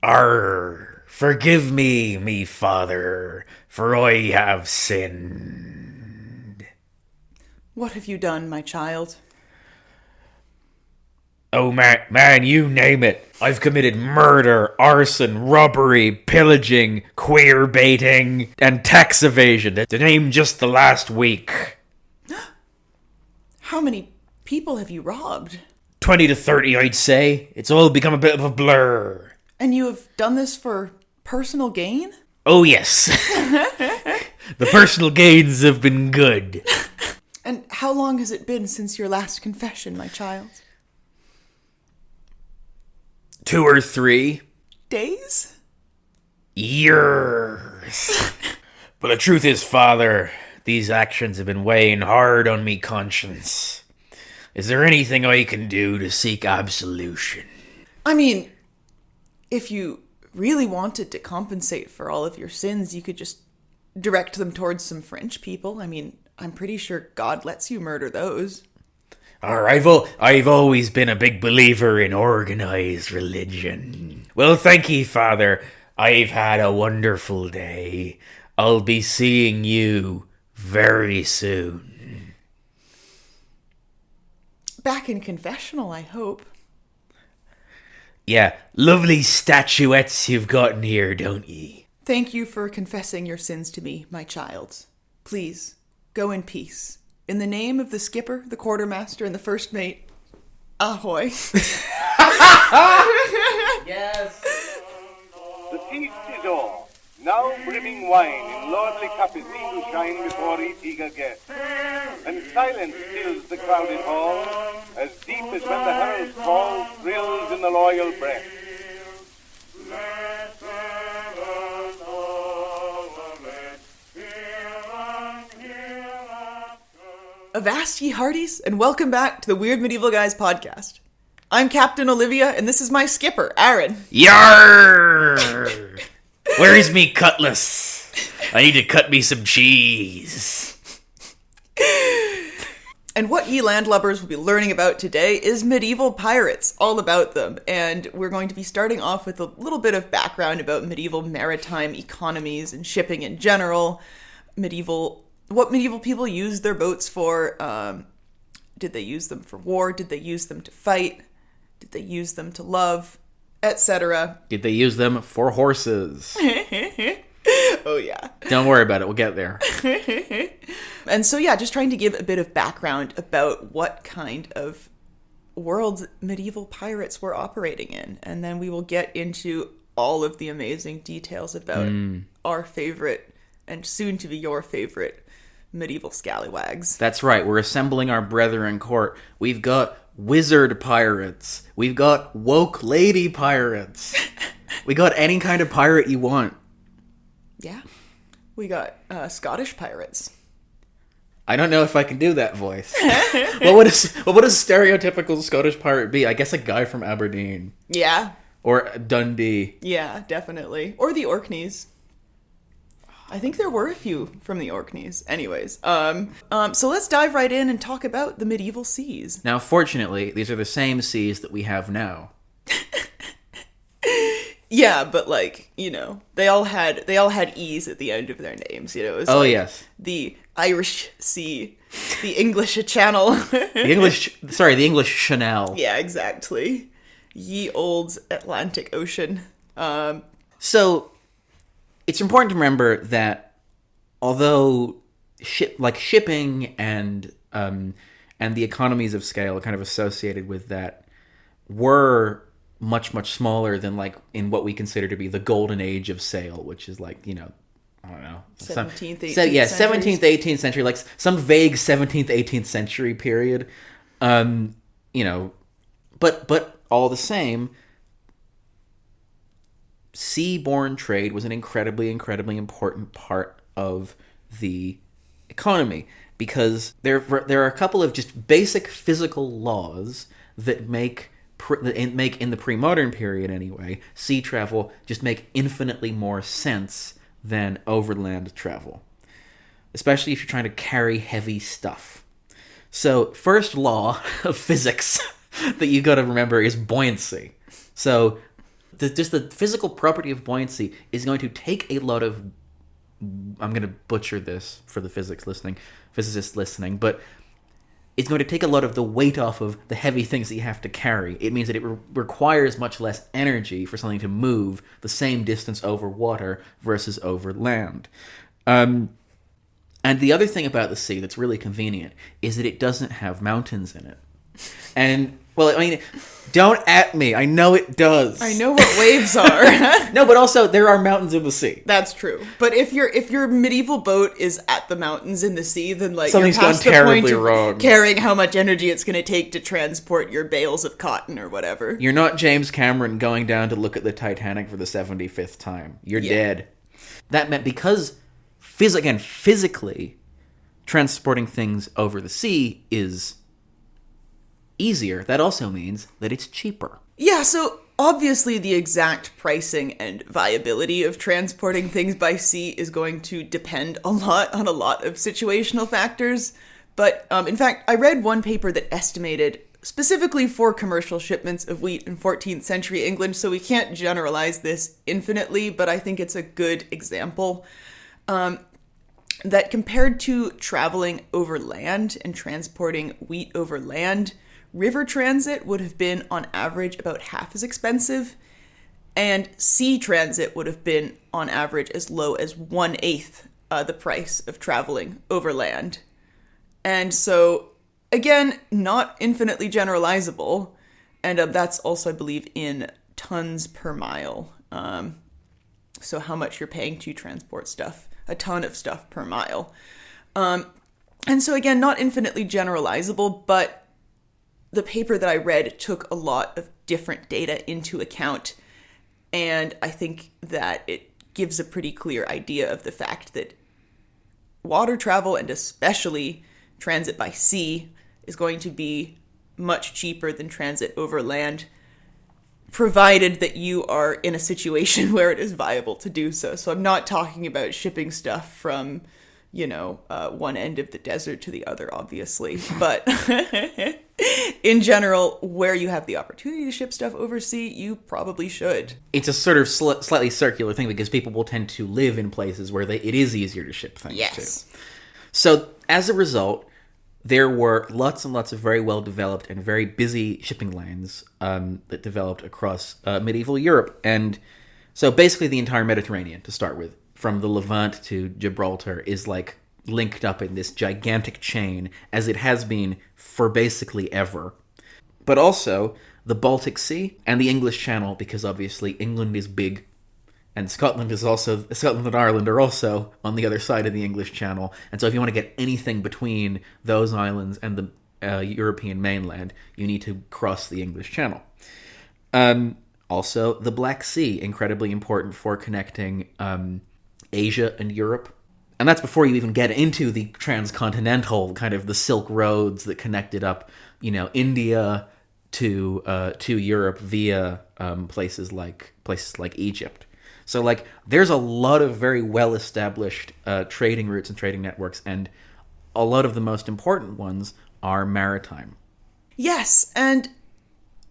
Arr, forgive me, me father, for I have sinned. What have you done, my child? Oh man, you name it. I've committed murder, arson, robbery, pillaging, queerbaiting, and tax evasion, to name just the last week. How many people have you robbed? 20 to 30, I'd say. It's all become a bit of a blur. And you have done this for personal gain? Oh yes. The personal gains have been good. And how long has it been since your last confession, my child? 2 or 3 Days? years. But the truth is, Father, these actions have been weighing hard on me conscience. Is there anything I can do to seek absolution? I mean, if you really wanted to compensate for all of your sins, you could just direct them towards some French people. I mean, I'm pretty sure God lets you murder those. I've always been a big believer in organized religion. Well, thank you, Father. I've had a wonderful day. I'll be seeing you very soon. Back in confessional, I hope. Yeah, lovely statuettes you've got in here, don't ye? Thank you for confessing your sins to me, my child. Please, go in peace. In the name of the skipper, the quartermaster, and the first mate, ahoy. Yes. The feast is o'er. Now brimming wine in lordly cup is seen to shine before each eager guest. And silence fills the crowded hall, as deep as when the herald's call thrills in the loyal breast. Avast ye hearties, and welcome back to the Weird Medieval Guys podcast. I'm Captain Olivia, and this is my skipper, Aran. Yarrrrrrr! Where's me cutlass? I need to cut me some cheese. And what ye landlubbers will be learning about today is medieval pirates, all about them. And we're going to be starting off with a little bit of background about medieval maritime economies and shipping in general, what medieval people used their boats for. Did they use them for war? Did they use them to fight? Did they use them to love? Etc. Did they use them for horses? Oh, yeah. Don't worry about it. We'll get there. And so, yeah, just trying to give a bit of background about what kind of world medieval pirates were operating in. And then we will get into all of the amazing details about our favorite, and soon to be your favorite, medieval scallywags. That's right. We're assembling our brethren court. We've got wizard pirates. We've got woke lady pirates. We got any kind of pirate you want. Yeah. We got Scottish pirates. I don't know if I can do that voice. What would a stereotypical Scottish pirate be? I guess a guy from Aberdeen. Yeah. Or Dundee. Yeah, definitely. Or the Orkneys. I think there were a few from the Orkneys. Anyways, so let's dive right in and talk about the medieval seas. Now, fortunately, these are the same seas that we have now. Yeah, but like, you know, they all had E's at the end of their names, you know. It was Yes. The Irish Sea, the English Channel. The English Chanel. Yeah, exactly. Ye old Atlantic Ocean. So, it's important to remember that although shipping and the economies of scale kind of associated with that were much, much smaller than like in what we consider to be the golden age of sail, which is like, you know, I don't know. 17th, 18th 17th, 18th century, like some vague 17th, 18th century period. You know, but all the same, seaborne trade was an incredibly, incredibly important part of the economy because there are a couple of just basic physical laws that make in the pre-modern period anyway, sea travel just make infinitely more sense than overland travel, especially if you're trying to carry heavy stuff. So, first law of physics that you got to remember is buoyancy. So, just the physical property of buoyancy is going to take a lot of, I'm going to butcher this for the physicists listening, but it's going to take a lot of the weight off of the heavy things that you have to carry. It means that it requires much less energy for something to move the same distance over water versus over land. And the other thing about the sea that's really convenient is that it doesn't have mountains in it. And, well, I mean, don't at me. I know it does. I know what waves are. No, but also there are mountains in the sea. That's true. But if your medieval boat is at the mountains in the sea, then like something's you're past gone terribly the point wrong. Of carrying how much energy it's going to take to transport your bales of cotton or whatever. You're not James Cameron going down to look at the Titanic for the 75th time. You're dead. That meant because physically transporting things over the sea is easier, that also means that it's cheaper. Yeah, so obviously the exact pricing and viability of transporting things by sea is going to depend a lot on a lot of situational factors. But in fact, I read one paper that estimated specifically for commercial shipments of wheat in 14th century England, so we can't generalize this infinitely, but I think it's a good example, that compared to traveling over land and transporting wheat over land, river transit would have been, on average, about half as expensive, and sea transit would have been, on average, as low as 1/8 the price of traveling over land. And so, again, not infinitely generalizable, and that's also, I believe, in tons per mile. So how much you're paying to transport stuff, a ton of stuff per mile. And so, again, not infinitely generalizable, but the paper that I read took a lot of different data into account, and I think that it gives a pretty clear idea of the fact that water travel, and especially transit by sea, is going to be much cheaper than transit over land, provided that you are in a situation where it is viable to do so. So I'm not talking about shipping stuff from, one end of the desert to the other, obviously, but in general, where you have the opportunity to ship stuff overseas, you probably should. It's a sort of slightly circular thing because people will tend to live in places where it is easier to ship things to. So as a result, there were lots and lots of very well-developed and very busy shipping lanes that developed across medieval Europe. And so basically the entire Mediterranean, to start with, from the Levant to Gibraltar, is like linked up in this gigantic chain, as it has been for basically ever. But also the Baltic Sea and the English Channel, because obviously England is big, and Scotland and Ireland are also on the other side of the English Channel. And so if you want to get anything between those islands and the European mainland, you need to cross the English Channel. Also, the Black Sea, incredibly important for connecting Asia and Europe. And that's before you even get into the transcontinental, kind of the Silk Roads that connected up, India to Europe via places like Egypt. So, there's a lot of very well-established trading routes and trading networks, and a lot of the most important ones are maritime. Yes, and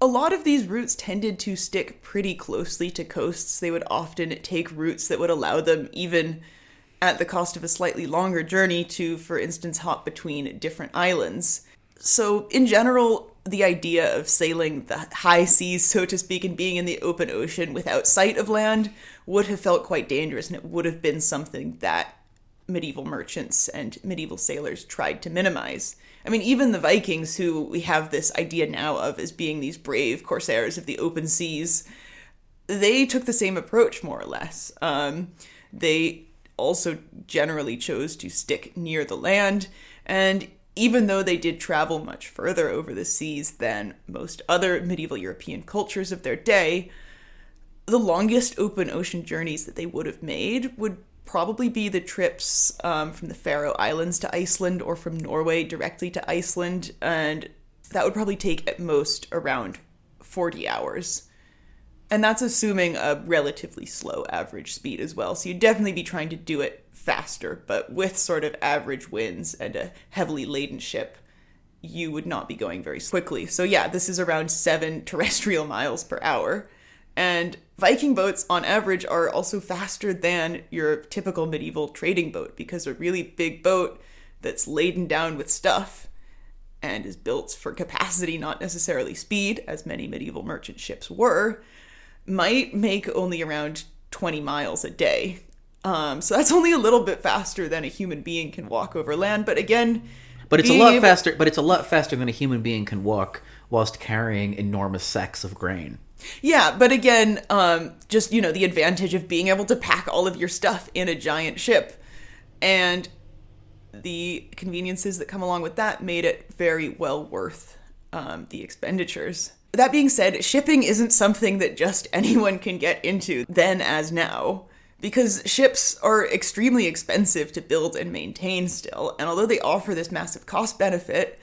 a lot of these routes tended to stick pretty closely to coasts. They would often take routes that would allow them, even at the cost of a slightly longer journey, to, for instance, hop between different islands. So, in general, the idea of sailing the high seas, so to speak, and being in the open ocean without sight of land would have felt quite dangerous, and it would have been something that medieval merchants and medieval sailors tried to minimize. I mean, even the Vikings, who we have this idea now of as being these brave corsairs of the open seas, they took the same approach, more or less. They also generally chose to stick near the land, and even though they did travel much further over the seas than most other medieval European cultures of their day, the longest open ocean journeys that they would have made would probably be the trips from the Faroe Islands to Iceland, or from Norway directly to Iceland, and that would probably take at most around 40 hours. And that's assuming a relatively slow average speed as well, so you'd definitely be trying to do it faster, but with sort of average winds and a heavily laden ship, you would not be going very quickly. So yeah, this is around 7 terrestrial miles per hour. And Viking boats, on average, are also faster than your typical medieval trading boat, because a really big boat that's laden down with stuff and is built for capacity, not necessarily speed, as many medieval merchant ships were, might make only around 20 miles a day. So that's only a little bit faster than a human being can walk over land. But again, but it's a lot faster. But it's a lot faster than a human being can walk whilst carrying enormous sacks of grain. Yeah, but again, just, the advantage of being able to pack all of your stuff in a giant ship, and the conveniences that come along with that made it very well worth the expenditures. That being said, shipping isn't something that just anyone can get into then as now, because ships are extremely expensive to build and maintain still, and although they offer this massive cost benefit,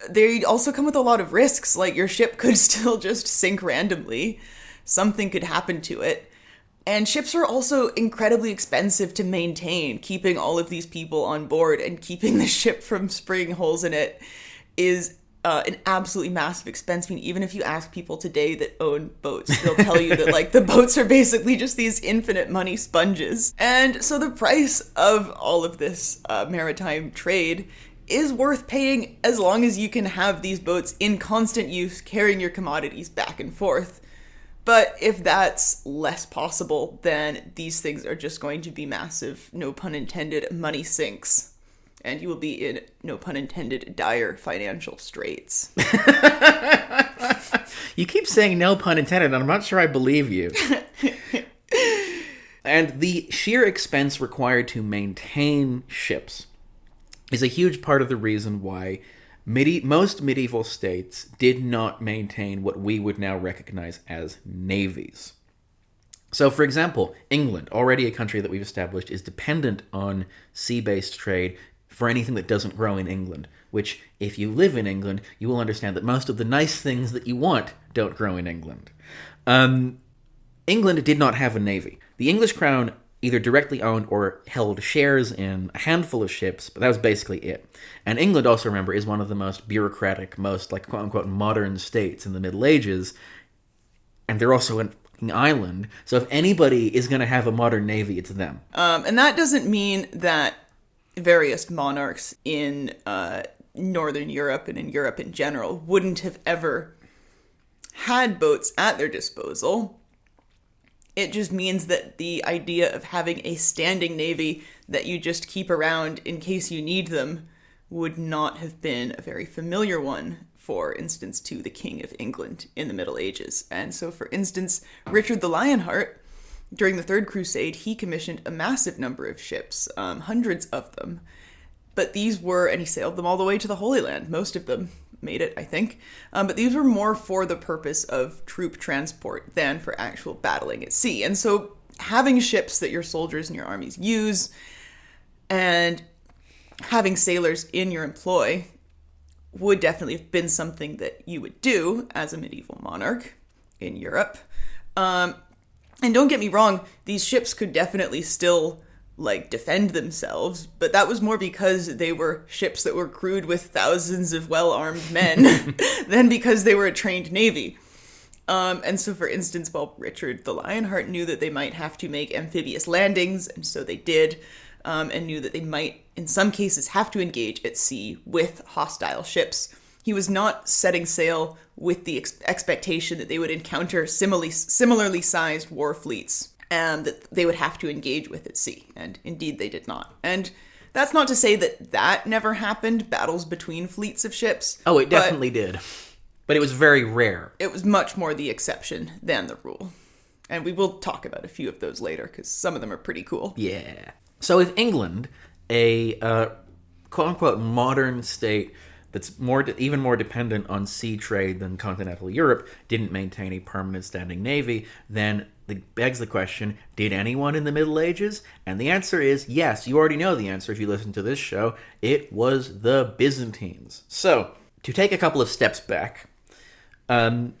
they also come with a lot of risks. Like, your ship could still just sink randomly. Something could happen to it. And ships are also incredibly expensive to maintain. Keeping all of these people on board and keeping the ship from spraying holes in it is an absolutely massive expense. I mean, even if you ask people today that own boats, they'll tell you that, the boats are basically just these infinite money sponges. And so the price of all of this maritime trade is worth paying as long as you can have these boats in constant use, carrying your commodities back and forth. But if that's less possible, then these things are just going to be massive, no pun intended, money sinks. And you will be in, no pun intended, dire financial straits. You keep saying no pun intended, and I'm not sure I believe you. And the sheer expense required to maintain ships is a huge part of the reason why most medieval states did not maintain what we would now recognize as navies. So, for example, England, already a country that we've established, is dependent on sea-based trade for anything that doesn't grow in England, which, if you live in England, you will understand that most of the nice things that you want don't grow in England. England did not have a navy. The English crown either directly owned or held shares in a handful of ships, but that was basically it. And England, also remember, is one of the most bureaucratic, most, quote-unquote, modern states in the Middle Ages, and they're also an island, so if anybody is going to have a modern navy, it's them. And that doesn't mean that various monarchs in Northern Europe and in Europe in general wouldn't have ever had boats at their disposal. It just means that the idea of having a standing navy that you just keep around in case you need them would not have been a very familiar one, for instance, to the King of England in the Middle Ages. And so, for instance, Richard the Lionheart, during the Third Crusade, he commissioned a massive number of ships, hundreds of them. But these were, and he sailed them all the way to the Holy Land. Most of them made it, I think. But these were more for the purpose of troop transport than for actual battling at sea. And so having ships that your soldiers and your armies use, and having sailors in your employ, would definitely have been something that you would do as a medieval monarch in Europe. And don't get me wrong, these ships could definitely still defend themselves, but that was more because they were ships that were crewed with thousands of well-armed men than because they were a trained navy. And so, for instance, Richard the Lionheart knew that they might have to make amphibious landings, and so they did, and knew that they might, in some cases, have to engage at sea with hostile ships. He was not setting sail with the expectation that they would encounter similarly sized war fleets that they would have to engage with at sea. And indeed, they did not. And that's not to say that that never happened, battles between fleets of ships. Oh, it definitely did. But it was very rare. It was much more the exception than the rule. And we will talk about a few of those later, because some of them are pretty cool. Yeah. So if England, a quote-unquote modern state that's even more dependent on sea trade than continental Europe, didn't maintain a permanent standing navy, then it begs the question, did anyone in the Middle Ages? And the answer is yes. You already know the answer if you listen to this show. It was the Byzantines. So, to take a couple of steps back, in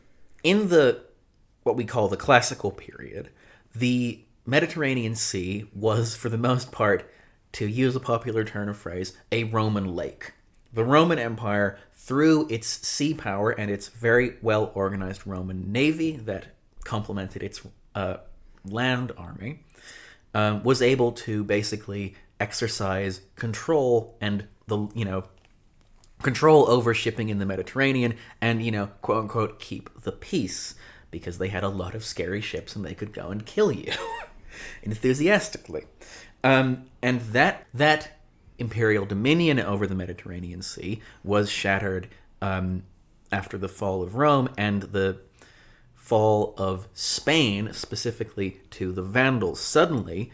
what we call the classical period, the Mediterranean Sea was, for the most part, to use a popular turn of phrase, a Roman lake. The Roman Empire, through its sea power and its very well-organized Roman navy that complemented its land army was able to basically exercise control and control over shipping in the Mediterranean and, quote unquote, keep the peace, because they had a lot of scary ships and they could go and kill you enthusiastically. And that imperial dominion over the Mediterranean Sea was shattered after the fall of Rome and the fall of Spain, specifically to the Vandals. Suddenly,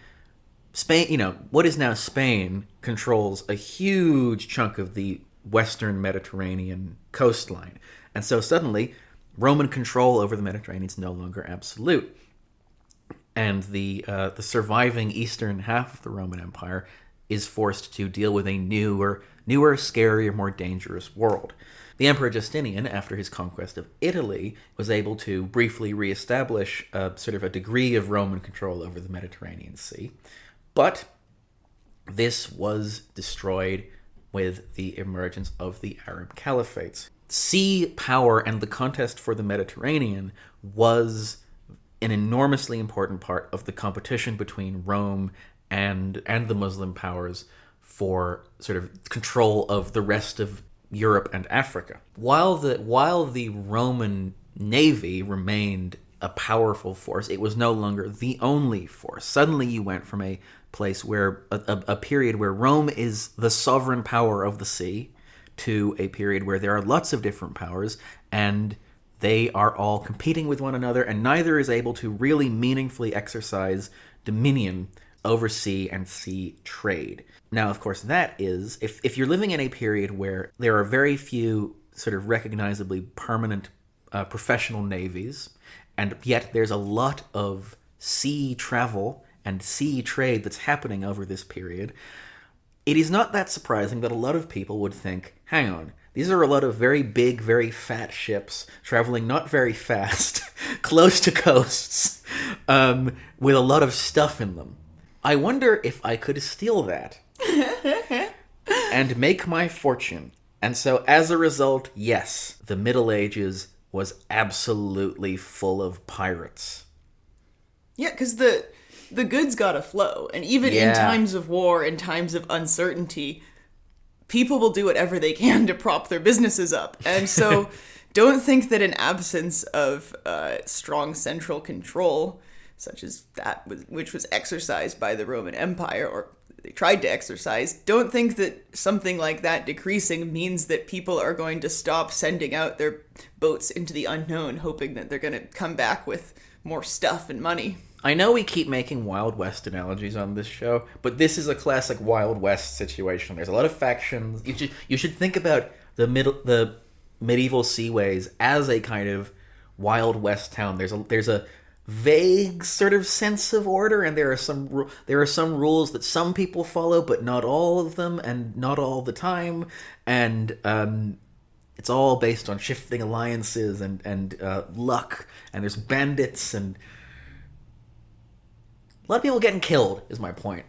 Spain, what is now Spain, controls a huge chunk of the Western Mediterranean coastline. And so suddenly, Roman control over the Mediterranean is no longer absolute. And the surviving eastern half of the Roman Empire is forced to deal with a newer, scarier, more dangerous world. The Emperor Justinian, after his conquest of Italy, was able to briefly reestablish sort of a degree of Roman control over the Mediterranean Sea. But this was destroyed with the emergence of the Arab caliphates. Sea power and the contest for the Mediterranean was an enormously important part of the competition between Rome and the Muslim powers for sort of control of the rest of Europe and Africa. While the Roman navy remained a powerful force, it was no longer the only force. Suddenly you went from a place where a period where Rome is the sovereign power of the sea to a period where there are lots of different powers and they are all competing with one another, and neither is able to really meaningfully exercise dominion over sea and sea trade. Now, of course, that is, if you're living in a period where there are very few sort of recognizably permanent professional navies, and yet there's a lot of sea travel and sea trade that's happening over this period, it is not that surprising that a lot of people would think, hang on, these are a lot of very big, very fat ships traveling not very fast, close to coasts, with a lot of stuff in them. I wonder if I could steal that and make my fortune. And so as a result, yes, the Middle Ages was absolutely full of pirates. Yeah, because the goods gotta flow. And even in times of war, in times of uncertainty, people will do whatever they can to prop their businesses up. And so don't think that an absence of strong central control, such as that which was exercised by the Roman Empire, or they tried to exercise, don't think that something like that decreasing means that people are going to stop sending out their boats into the unknown, hoping that they're going to come back with more stuff and money. I know we keep making Wild West analogies on this show, but this is a classic Wild West situation. There's a lot of factions. You should think about the medieval seaways as a kind of Wild West town. There's a vague sort of sense of order, and there are some rules that some people follow, but not all of them, and not all the time. And it's all based on shifting alliances and luck. And there's bandits and a lot of people getting killed, is my point.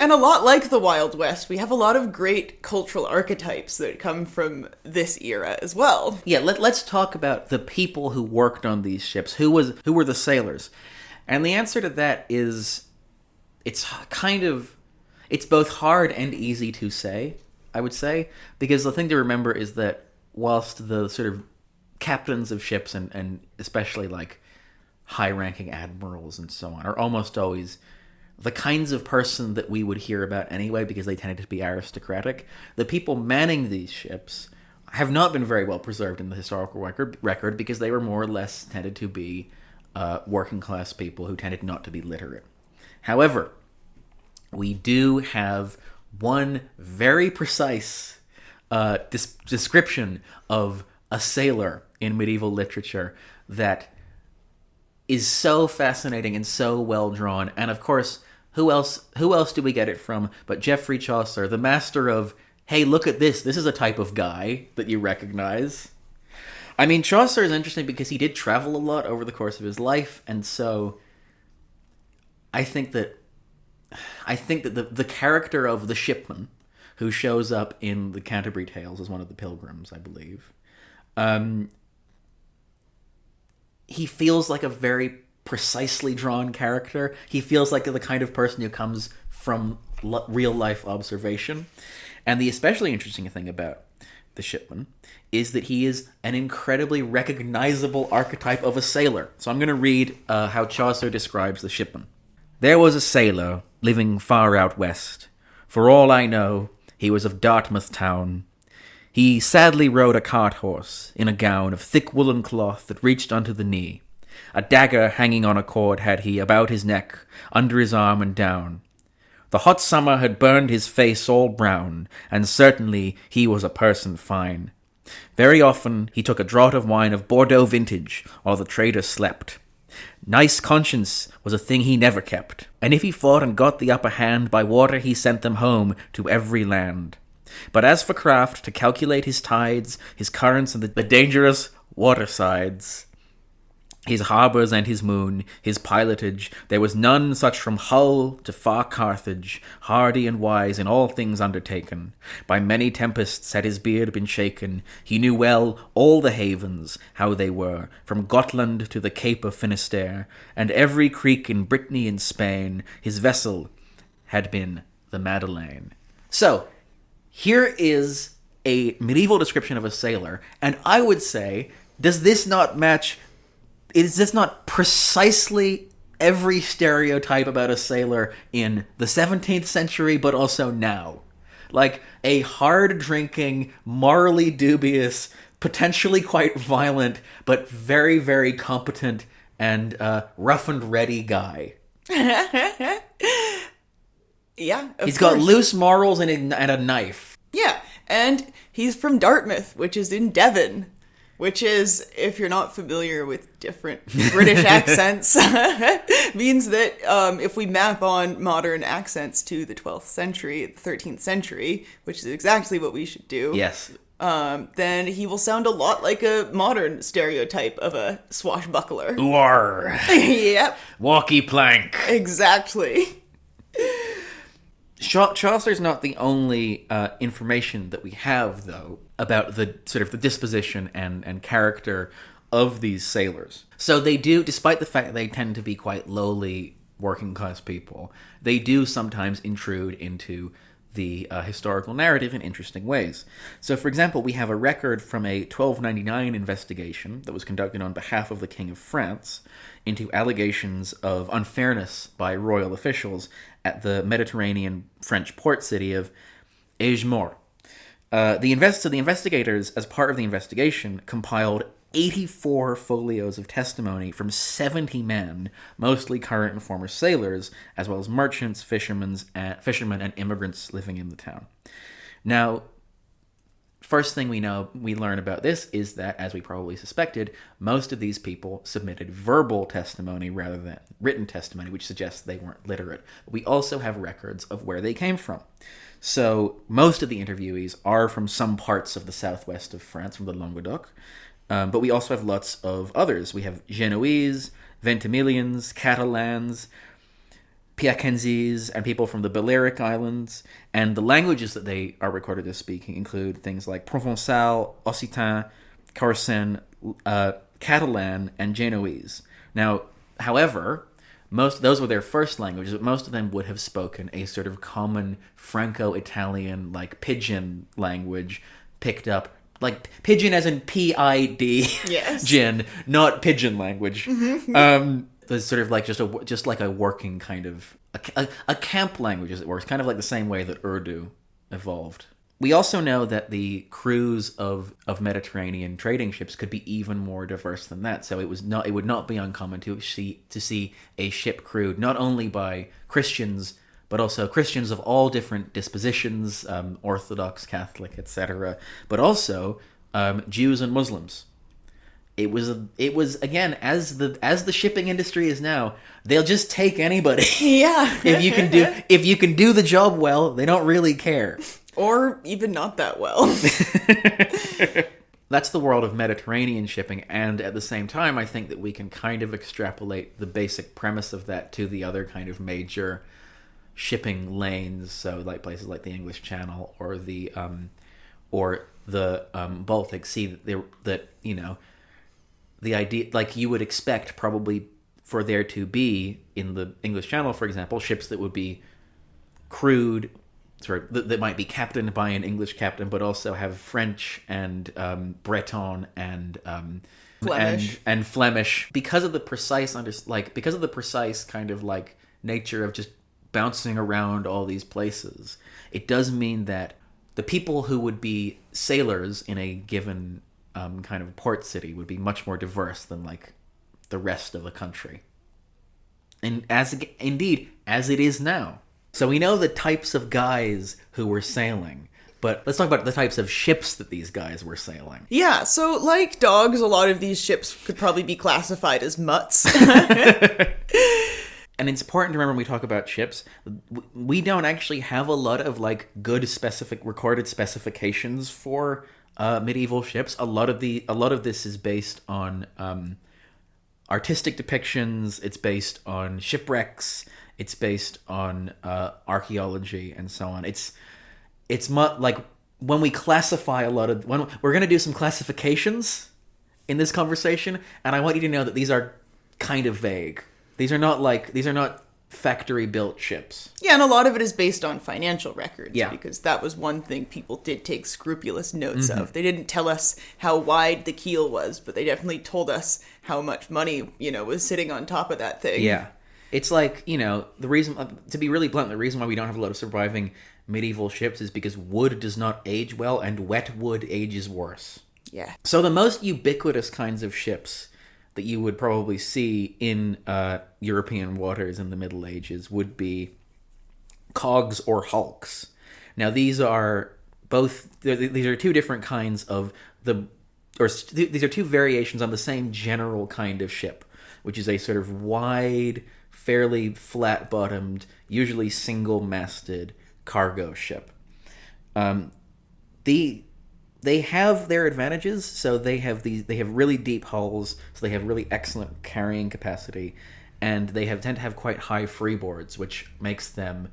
And a lot like the Wild West, we have a lot of great cultural archetypes that come from this era as well. Yeah, let's talk about the people who worked on these ships. Who were the sailors? And the answer to that is, it's both hard and easy to say, I would say, because the thing to remember is that whilst the sort of captains of ships and especially like high-ranking admirals and so on are almost always the kinds of person that we would hear about anyway because they tended to be aristocratic, the people manning these ships have not been very well preserved in the historical record because they were more or less tended to be working-class people who tended not to be literate. However, we do have one very precise description of a sailor in medieval literature that is so fascinating and so well drawn. And of course, who else do we get it from but Geoffrey Chaucer, the master of, hey, look at this is a type of guy that you recognize. I mean, Chaucer is interesting because he did travel a lot over the course of his life, and so I think that the character of the shipman, who shows up in the Canterbury Tales as one of the pilgrims, I believe. He feels like a very precisely drawn character. He feels like the kind of person who comes from real-life observation. And the especially interesting thing about the shipman is that he is an incredibly recognizable archetype of a sailor. So I'm going to read how Chaucer describes the shipman. There was a sailor living far out west. For all I know, he was of Dartmouth town. He sadly rode a cart-horse in a gown of thick woolen cloth that reached unto the knee. A dagger hanging on a cord had he about his neck, under his arm and down. The hot summer had burned his face all brown, and certainly he was a person fine. Very often he took a draught of wine of Bordeaux vintage, while the trader slept. Nice conscience was a thing he never kept, and if he fought and got the upper hand, by water he sent them home to every land. But as for craft, to calculate his tides, his currents, and the dangerous watersides, his harbours and his moon, his pilotage, there was none such from Hull to far Carthage, hardy and wise in all things undertaken. By many tempests had his beard been shaken. He knew well all the havens, how they were, from Gotland to the Cape of Finisterre, and every creek in Brittany and Spain. His vessel had been the Madeleine. So, here is a medieval description of a sailor, and I would say, does this not match... Is this not precisely every stereotype about a sailor in the 17th century, but also now? Like, a hard-drinking, morally dubious, potentially quite violent, but very, very competent and rough-and-ready guy. Yeah, He's got loose morals and a knife. Yeah, and he's from Dartmouth, which is in Devon. Which is, if you're not familiar with different British accents, means that if we map on modern accents to the 12th century, the 13th century, which is exactly what we should do, yes, then he will sound a lot like a modern stereotype of a swashbuckler. War. Yep. Walkie plank. Exactly. Chaucer's not the only information that we have, though, about the sort of the disposition and character of these sailors. So they do, despite the fact that they tend to be quite lowly working class people, they do sometimes intrude into the historical narrative in interesting ways. So, for example, we have a record from a 1299 investigation that was conducted on behalf of the King of France into allegations of unfairness by royal officials at the Mediterranean French port city of Aigues-Mortes. The investigators, as part of the investigation, compiled 84 folios of testimony from 70 men, mostly current and former sailors, as well as merchants, fishermen, and immigrants living in the town. Now, first thing we learn about this is that, as we probably suspected, most of these people submitted verbal testimony rather than written testimony, which suggests they weren't literate. We also have records of where they came from. So most of the interviewees are from some parts of the southwest of France, from the Languedoc, but we also have lots of others. We have Genoese, Ventimilians, Catalans, Piacenses, and people from the Balearic Islands, and the languages that they are recorded as speaking include things like Provençal, Occitan, Corsican, Catalan, and Genoese. Now, however, those were their first languages, but most of them would have spoken a sort of common Franco-Italian, like, pidgin language, picked up, like, pidgin as in P-I-D, yes. Gin, not pigeon language. It's sort of like just like a working kind of a camp language, as it were. It's kind of like the same way that Urdu evolved. We also know that the crews of Mediterranean trading ships could be even more diverse than that. So it would not be uncommon to see a ship crewed not only by Christians, but also Christians of all different dispositions, Orthodox, Catholic, etc., but also Jews and Muslims. It was again, as the shipping industry is now, they'll just take anybody. Yeah. if you can do the job well, they don't really care. Or even not that well. That's the world of Mediterranean shipping, and at the same time, I think that we can kind of extrapolate the basic premise of that to the other kind of major shipping lanes, so like places like the English Channel or the Baltic Sea, that the idea, like you would expect probably for there to be in the English Channel, for example, ships that would be crewed, that might be captained by an English captain, but also have French and Breton and Flemish. and Flemish, because of the precise kind of like nature of just bouncing around all these places. It does mean that the people who would be sailors in a given kind of port city would be much more diverse than like the rest of the country, and as it is now. So we know the types of guys who were sailing, but let's talk about the types of ships that these guys were sailing. Yeah, so like dogs, a lot of these ships could probably be classified as mutts. And it's important to remember when we talk about ships, we don't actually have a lot of like good recorded specifications for medieval ships. A lot of this is based on artistic depictions. It's based on shipwrecks. It's based on archaeology and so on. It's like when we classify when we're going to do some classifications in this conversation, and I want you to know that these are kind of vague. These are not factory built ships. Yeah, and a lot of it is based on financial records. Yeah. Because that was one thing people did take scrupulous notes of. They didn't tell us how wide the keel was, but they definitely told us how much money, was sitting on top of that thing. Yeah. It's like, the reason, to be really blunt, the reason why we don't have a lot of surviving medieval ships is because wood does not age well, and wet wood ages worse. Yeah. So the most ubiquitous kinds of ships that you would probably see in European waters in the Middle Ages would be cogs or hulks. Now these are two different kinds of these are two variations on the same general kind of ship, which is a sort of wide, fairly flat-bottomed, usually single-masted cargo ship. They have their advantages, so they have really deep hulls, so they have really excellent carrying capacity, and they tend to have quite high freeboards, which makes them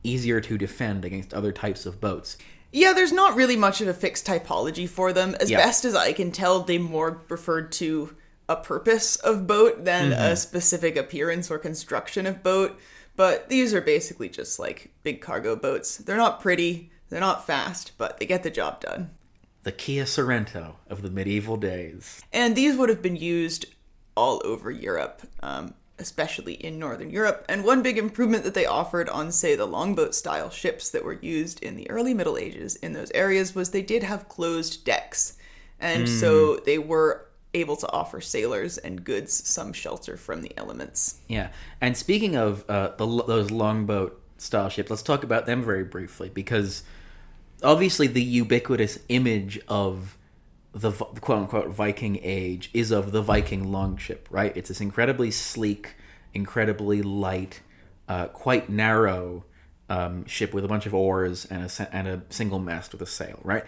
easier to defend against other types of boats. Yeah, there's not really much of a fixed typology for them. As best as I can tell, they more referred to a purpose of boat than a specific appearance or construction of boat. But these are basically just like big cargo boats. They're not pretty, they're not fast, but they get the job done. The Kia Sorrento of the medieval days. And these would have been used all over Europe, especially in Northern Europe. And one big improvement that they offered on, say, the longboat-style ships that were used in the early Middle Ages in those areas was they did have closed decks. And so they were able to offer sailors and goods some shelter from the elements. Yeah, and speaking of those longboat-style ships, let's talk about them very briefly, because obviously the ubiquitous image of the quote-unquote Viking Age is of the Viking longship, right? It's this incredibly sleek, incredibly light, quite narrow ship with a bunch of oars and a single mast with a sail, right?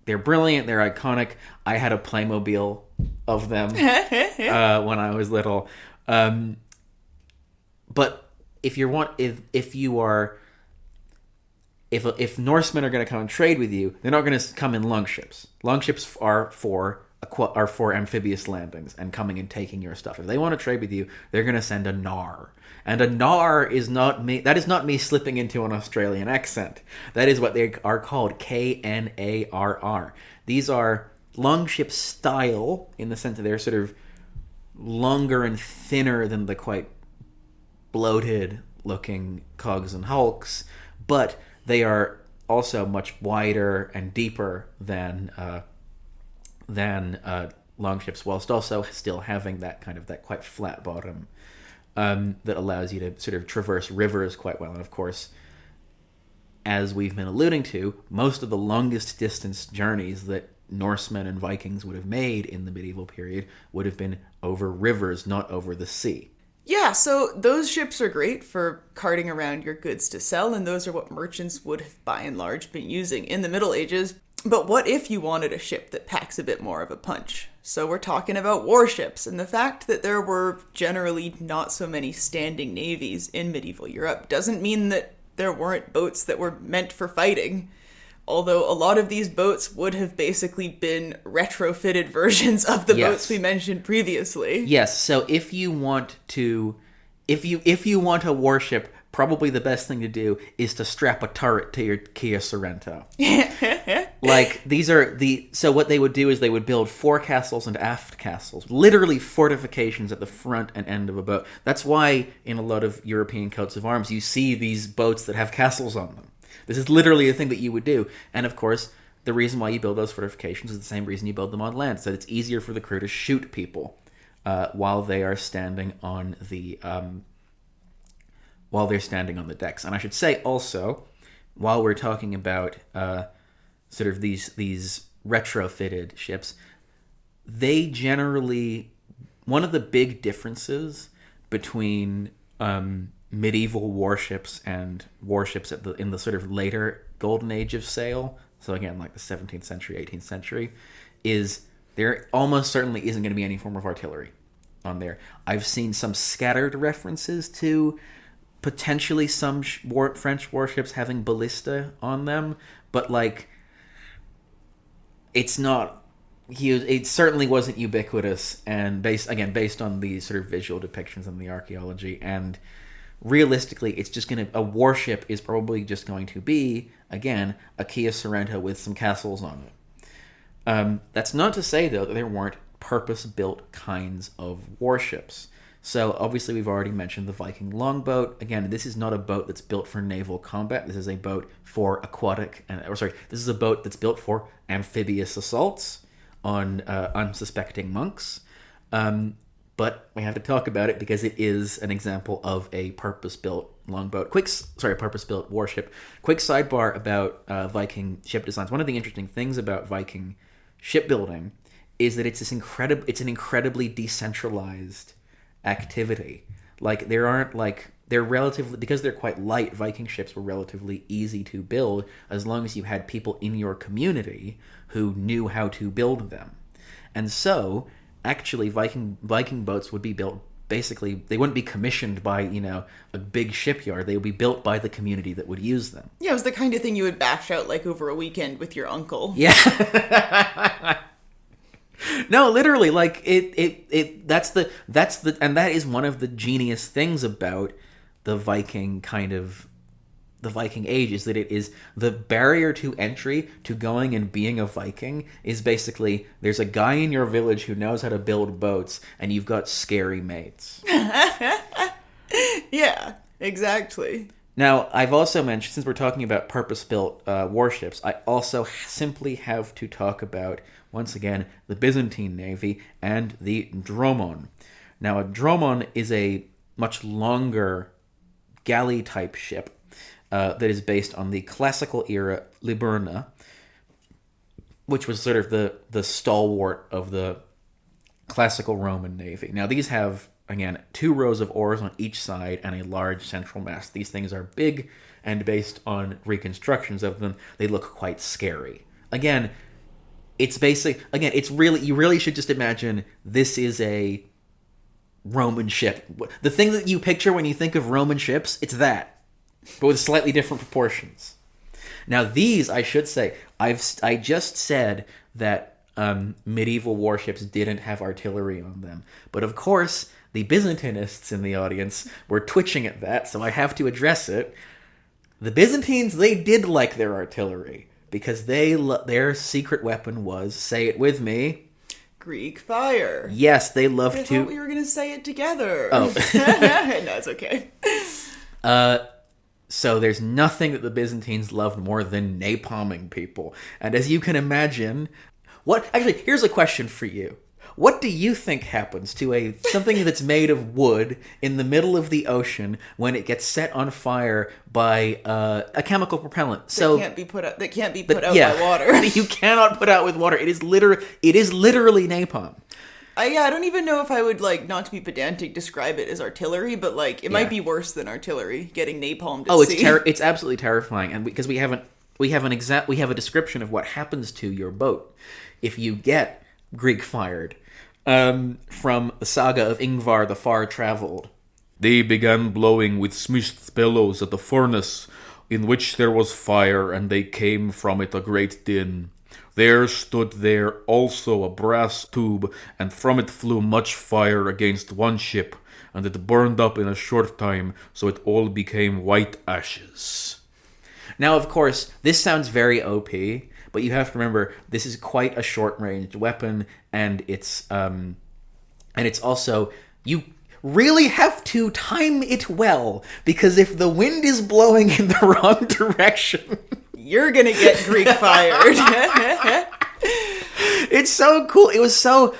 They're brilliant, they're iconic. I had a Playmobil of them when I was little. But if Norsemen are going to come and trade with you, they're not going to come in longships. Longships are for amphibious landings and coming and taking your stuff. If they want to trade with you, they're going to send a gnar. And a gnar is not me. That is not me slipping into an Australian accent. That is what they are called, Knarr. These are longship style in the sense that they're sort of longer and thinner than the quite bloated looking cogs and hulks, but they are also much wider and deeper than longships, whilst also still having that quite flat bottom that allows you to sort of traverse rivers quite well. And of course, as we've been alluding to, most of the longest distance journeys that Norsemen and Vikings would have made in the medieval period would have been over rivers, not over the sea. Yeah, so those ships are great for carting around your goods to sell, and those are what merchants would have by and large been using in the Middle Ages. But what if you wanted a ship that packs a bit more of a punch? So we're talking about warships, and the fact that there were generally not so many standing navies in medieval Europe doesn't mean that there weren't boats that were meant for fighting. Although a lot of these boats would have basically been retrofitted versions of the boats we mentioned previously. Yes, so if you want a warship, probably the best thing to do is to strap a turret to your Kia Sorrento. Like, so what they would do is they would build forecastles and aft castles, literally fortifications at the front and end of a boat. That's why in a lot of European coats of arms you see these boats that have castles on them. This is literally a thing that you would do. And of course, the reason why you build those fortifications is the same reason you build them on land, so that it's easier for the crew to shoot people while they are standing on the decks. And I should say also, while we're talking about sort of these retrofitted ships, they generally, one of the big differences between medieval warships and warships in the sort of later golden age of sail, so again like the 17th century, 18th century, is there almost certainly isn't going to be any form of artillery on there. I've seen some scattered references to potentially some French warships having ballista on them, but like it certainly wasn't ubiquitous, and based on the sort of visual depictions and the archaeology, and realistically a warship is probably just going to be, again, a Kia Sorrento with some castles on it. That's not to say though that there weren't purpose-built kinds of warships. So obviously we've already mentioned the Viking longboat. Again, this is not a boat that's built for naval combat. This is a boat for this is a boat that's built for amphibious assaults on unsuspecting monks. But we have to talk about it because it is an example of a purpose-built longboat. Purpose-built warship. Quick sidebar about Viking ship designs. One of the interesting things about Viking shipbuilding is that it's an incredibly decentralized activity. Like, they're relatively, because they're quite light, Viking ships were relatively easy to build as long as you had people in your community who knew how to build them. And so, actually, Viking boats would be built, basically, they wouldn't be commissioned by, a big shipyard. They would be built by the community that would use them. Yeah, it was the kind of thing you would bash out, like, over a weekend with your uncle. Yeah. No, literally, like that's the and that is one of the genius things about the Viking age, is that it is the barrier to entry to going and being a Viking is basically there's a guy in your village who knows how to build boats and you've got scary mates. Yeah, exactly. Now, I've also mentioned, since we're talking about purpose-built warships, I also simply have to talk about, once again, the Byzantine Navy and the dromon. Now, a dromon is a much longer galley-type ship that is based on the classical era Liburna, which was sort of the stalwart of the classical Roman Navy. Now, these have, again, 2 rows of oars on each side and a large central mast. These things are big, and based on reconstructions of them, they look quite scary. Again, you really should just imagine this is a Roman ship. The thing that you picture when you think of Roman ships, it's that, but with slightly different proportions. Now, these, I should say, I just said that medieval warships didn't have artillery on them, but of course, the Byzantinists in the audience were twitching at that, so I have to address it. The Byzantines, they did like their artillery, because their secret weapon was, say it with me, Greek fire. Yes, they loved I to... thought we were going to say it together. Oh. No, it's okay. So there's nothing that the Byzantines loved more than napalming people. And as you can imagine... Actually, here's a question for you. What do you think happens to something that's made of wood in the middle of the ocean when it gets set on fire by a chemical propellant? That can't be put out by water. You cannot put out with water. It is literally napalm. I don't even know if I would, not to be pedantic, describe it as artillery, but, it might be worse than artillery, getting napalmed at sea. It's absolutely terrifying, and because we haven't we have a description of what happens to your boat if you get Greek fired, from the saga of Ingvar the Far-Travelled. They began blowing with smooth bellows at the furnace, in which there was fire, and they came from it a great din. There stood there also a brass tube, and from it flew much fire against one ship, and it burned up in a short time, so it all became white ashes. Now, of course, this sounds very OP, but you have to remember this is quite a short-ranged weapon, and it's also, you really have to time it well, because if the wind is blowing in the wrong direction, you're gonna get Greek fired. It's so cool. It was so...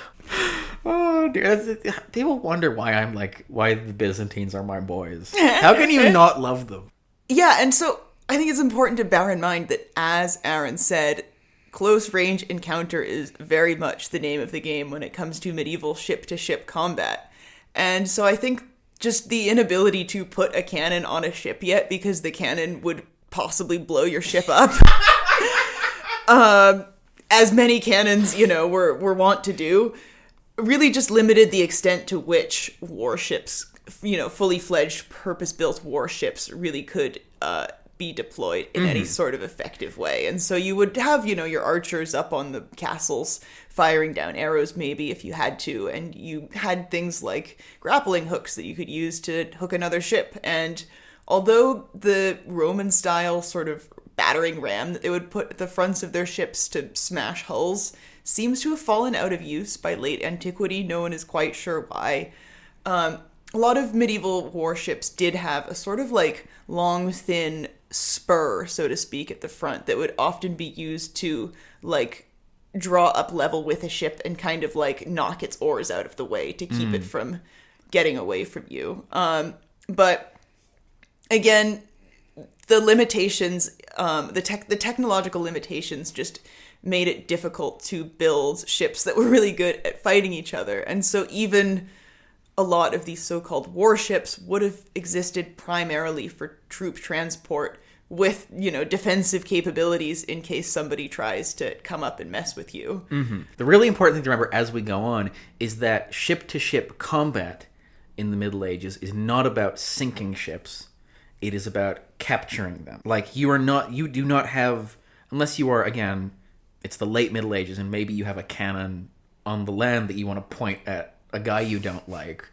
Oh dear, people wonder why why the Byzantines are my boys. How can you not love them? Yeah, and so I think it's important to bear in mind that, as Aran said, close range encounter is very much the name of the game when it comes to medieval ship-to-ship combat. And so I think just the inability to put a cannon on a ship yet, because the cannon would possibly blow your ship up, as many cannons, were wont to do, really just limited the extent to which warships, fully fledged, purpose-built warships really could be deployed in any sort of effective way. And so you would have, your archers up on the castles firing down arrows maybe if you had to, and you had things like grappling hooks that you could use to hook another ship. And although the Roman-style sort of battering ram that they would put at the fronts of their ships to smash hulls seems to have fallen out of use by late antiquity. No one is quite sure why. A lot of medieval warships did have a sort of long, thin spur, so to speak, at the front that would often be used to draw up level with a ship and kind of knock its oars out of the way to keep it from getting away from you. But again, the limitations, the technological limitations just made it difficult to build ships that were really good at fighting each other. And so even a lot of these so-called warships would have existed primarily for troop transport with, defensive capabilities in case somebody tries to come up and mess with you. Mm-hmm. The really important thing to remember as we go on is that ship-to-ship combat in the Middle Ages is not about sinking ships. It is about capturing them. You do not have, unless you are, again, it's the late Middle Ages and maybe you have a cannon on the land that you want to point at a guy you don't like.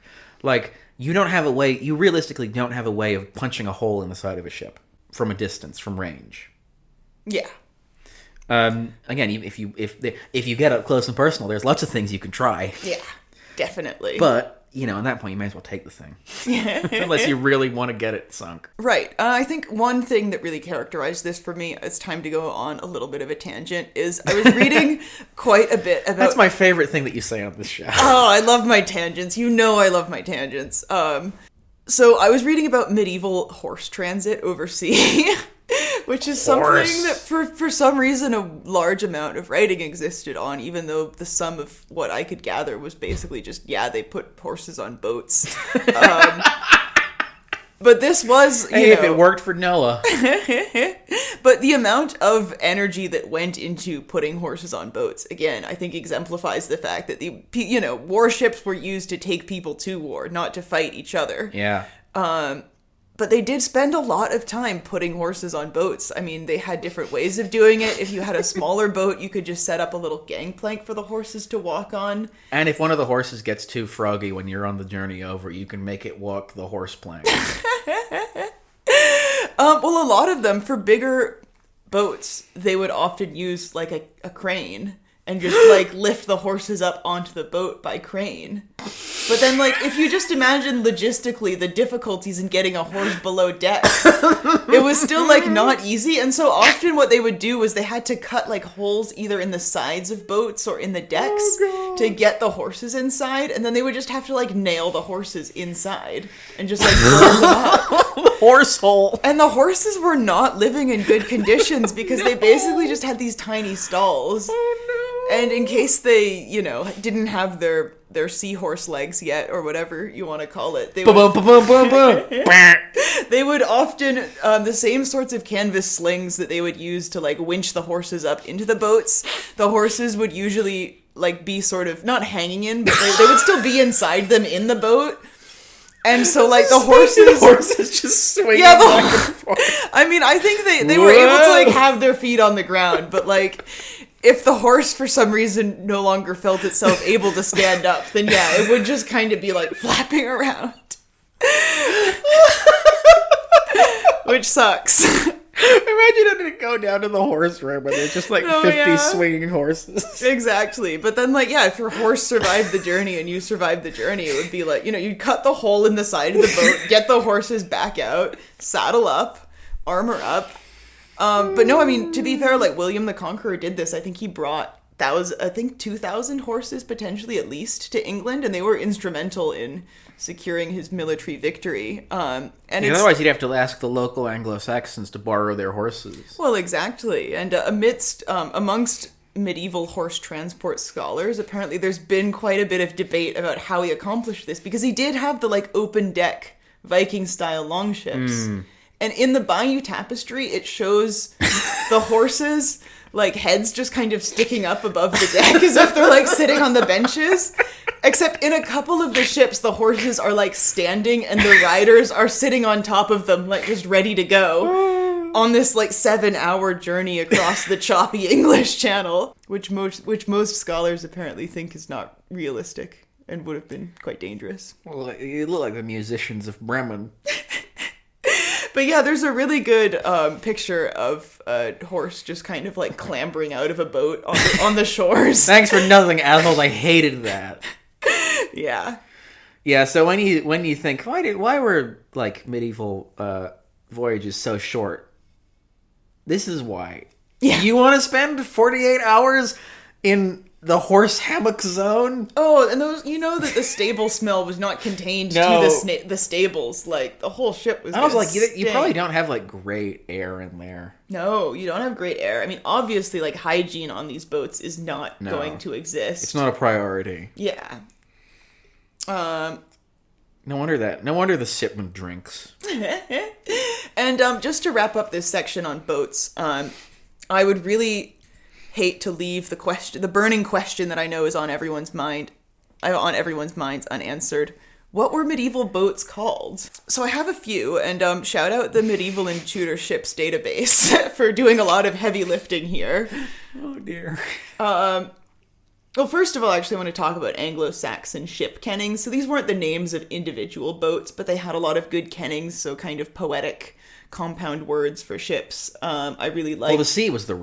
You realistically don't have a way of punching a hole in the side of a ship from a distance, from range. Yeah. Again, if you get up close and personal, there's lots of things you can try. Yeah, definitely. But, at that point, you may as well take the thing. Unless you really want to get it sunk. Right. I think one thing that really characterized this for me, it's time to go on a little bit of a tangent, is I was reading quite a bit about... That's my favorite thing that you say on this show. Oh, I love my tangents. I love my tangents. So I was reading about medieval horse transit overseas, which is something that for some reason a large amount of writing existed on, even though the sum of what I could gather was basically just, they put horses on boats. But this was, if it worked for Noah. But the amount of energy that went into putting horses on boats, again, I think exemplifies the fact that warships were used to take people to war, not to fight each other. Yeah. But they did spend a lot of time putting horses on boats. I mean, they had different ways of doing it. If you had a smaller boat, you could just set up a little gangplank for the horses to walk on. And if one of the horses gets too froggy when you're on the journey over, you can make it walk the horse plank. Well, a lot of them, for bigger boats, they would often use a crane and just lift the horses up onto the boat by crane. But then if you just imagine logistically the difficulties in getting a horse below deck, it was still not easy. And so often what they would do was they had to cut holes either in the sides of boats or in the decks to get the horses inside, and then they would just have to nail the horses inside and just blow them up. The horse hole. And the horses were not living in good conditions because they basically just had these tiny stalls. Oh no. And in case they, didn't have their seahorse legs yet, or whatever you want to call it, they would often, the same sorts of canvas slings that they would use to, like, winch the horses up into the boats, the horses would usually, like, be sort of, not hanging in, but they would still be inside them in the boat. And so, like, the horses just swinging back and forth. I mean, I think they were able to, like, have their feet on the ground, but, like, if the horse, for some reason, no longer felt itself able to stand up, then, yeah, it would just kind of be, like, flapping around. Which sucks. Imagine having to go down to the horse room where there's just, like, 50 swinging horses. Exactly. But then, like, yeah, if your horse survived the journey and you survived the journey, it would be like, you'd cut the hole in the side of the boat, get the horses back out, saddle up, armor up. But no, I mean, to be fair, like, William the Conqueror did this. I think he brought, 2,000 horses, potentially at least, to England, and they were instrumental in securing his military victory. Otherwise you'd have to ask the local Anglo-Saxons to borrow their horses. Well, exactly. And amongst medieval horse transport scholars, apparently there's been quite a bit of debate about how he accomplished this, because he did have the, like, open deck Viking-style longships. And in the Bayeux Tapestry, it shows the horses, like, heads just kind of sticking up above the deck as if they're, like, sitting on the benches. Except in a couple of the ships, the horses are, like, standing and the riders are sitting on top of them, like, just ready to go on this, like, 7-hour journey across the choppy English Channel, which most scholars apparently think is not realistic and would have been quite dangerous. Well, you look like the musicians of Bremen. But yeah, there's a really good picture of a horse just kind of, like, clambering out of a boat on the shores. Thanks for nothing, assholes. I hated that. Yeah. Yeah, so when you think, why were, like, medieval voyages so short? This is why. Yeah. You want to spend 48 hours in the horse hammock zone? Oh, and those, that the stable smell was not contained to the stables. Like, the whole ship was. I was like, you probably don't have, like, great air in there. No, you don't have great air. I mean, obviously, like, hygiene on these boats is not going to exist. It's not a priority. Yeah. No wonder the shipment drinks. And just to wrap up this section on boats, I would really hate to leave the burning question that I know is on everyone's minds unanswered. What were medieval boats called? So I have a few, and shout out the Medieval and Tudor Ships database for doing a lot of heavy lifting here. Oh dear. Well, first of all, I actually want to talk about Anglo-Saxon ship kennings. So these weren't the names of individual boats, but they had a lot of good kennings, so kind of poetic compound words for ships. I really like. Well, the sea was the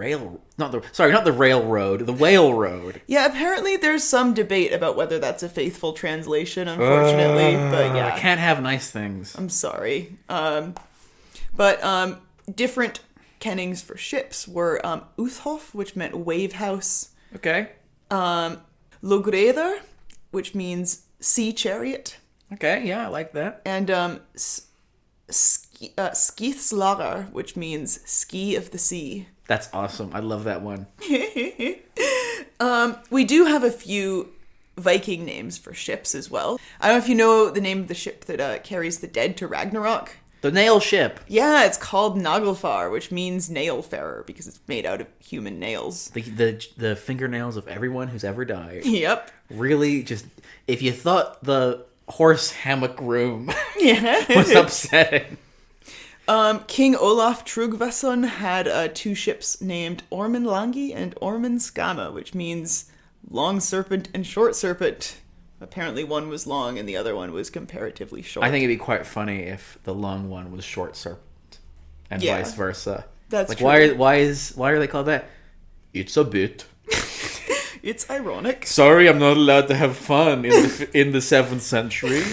not the railroad, the whale road. Yeah, apparently there's some debate about whether that's a faithful translation, unfortunately. But yeah, I can't have nice things. I'm sorry. But different kennings for ships were Uthof, which meant wave house. Okay. Logreder, which means sea chariot. Okay, yeah, I like that. And Skithslager, which means ski of the sea. That's awesome. I love that one. We do have a few Viking names for ships as well. I don't know if you know the name of the ship that carries the dead to Ragnarok. The nail ship. Yeah, it's called Naglfar, which means nail farer because it's made out of human nails. The fingernails of everyone who's ever died. Yep. Really, just if you thought the horse hammock room was upsetting. King Olaf Tryggvason had 2 ships named Ormenlangi and Ormenskama, which means long serpent and short serpent. Apparently one was long and the other one was comparatively short. I think it'd be quite funny if the long one was short serpent and vice versa. That's like, true. Why are they called that? It's a bit. It's ironic. Sorry, I'm not allowed to have fun in the 7th century.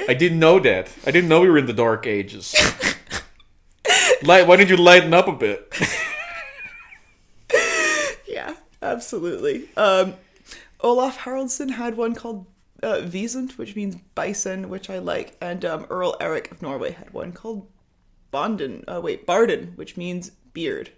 I didn't know that. I didn't know we were in the Dark Ages. Why didn't you lighten up a bit? Yeah, absolutely. Olaf Haraldsson had one called Visent, which means bison, which I like, and Earl Eric of Norway had one called Barden, which means beard.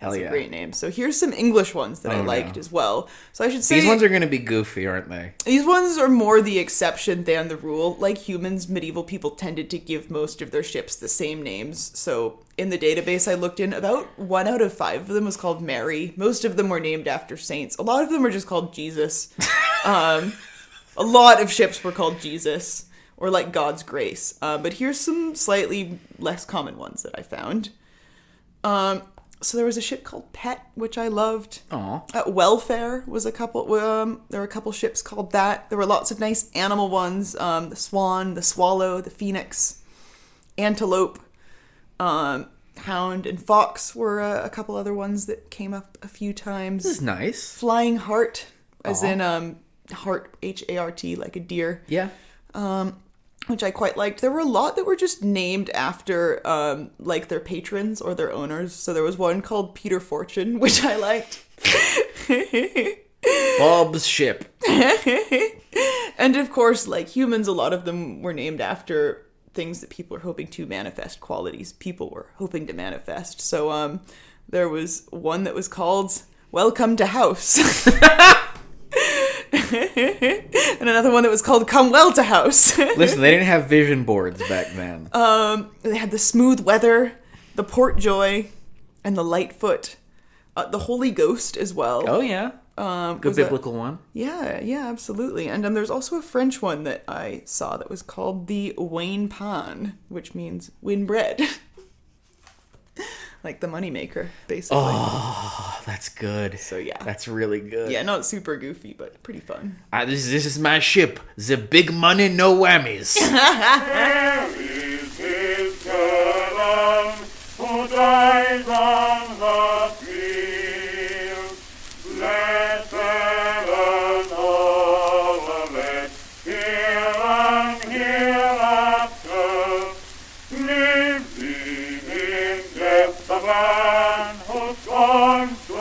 Hell That's yeah. a great name. So here's some English ones that I liked as well. So I should say These ones are going to be goofy, aren't they? these ones are more the exception than the rule. Like humans, medieval people tended to give most of their ships the same names. So in the database I looked in, about 1 out of 5 of them was called Mary. Most of them were named after saints. A lot of them were just called Jesus. A lot of ships were called Jesus, or like God's grace. But here's some slightly less common ones that I found. So there was a ship called Pet, which I loved. Aw. Welfare was a couple. There were a couple ships called that. There were lots of nice animal ones. The swan, the swallow, the phoenix, antelope, hound, and fox were a couple other ones that came up a few times. This is nice. Flying hart, as in hart, H-A-R-T, like a deer. Yeah. Which I quite liked. There were a lot that were just named after, like, their patrons or their owners. So there was one called Peter Fortune, which I liked. Bob's ship. And, of course, like humans, a lot of them were named after things that people are hoping to manifest, qualities people were hoping to manifest. So there was one that was called Welcome to House. And another one that was called Come Well to House. Listen, they didn't have vision boards back then. They had the Smooth Weather, the Port Joy, and the Lightfoot. The Holy Ghost as well. Oh, yeah. Good biblical one. Yeah, absolutely. And there's also a French one that I saw that was called the Wayne Pan, which means win bread. Like the moneymaker, basically. Oh, that's good. So, yeah. That's really good. Yeah, not super goofy, but pretty fun. This is my ship. The big money, no whammies. Where is his girl who dies on the field? Blessed and all of it, here and hereafter, living in death the man who scorns to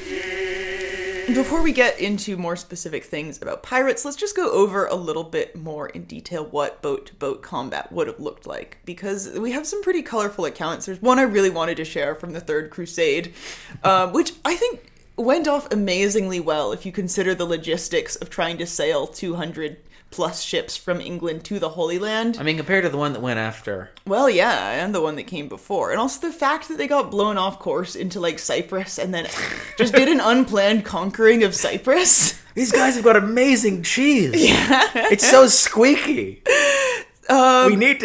yield. Before we get into more specific things about pirates, let's just go over a little bit more in detail what boat-to-boat combat would have looked like, because we have some pretty colorful accounts. There's one I really wanted to share from the Third Crusade, which I think went off amazingly well if you consider the logistics of trying to sail 200 plus ships from England to the Holy Land. I mean, compared to the one that went after. Well, yeah, and the one that came before. And also the fact that they got blown off course into, like, Cyprus and then just did an unplanned conquering of Cyprus. These guys have got amazing cheese. Yeah. It's so squeaky. We need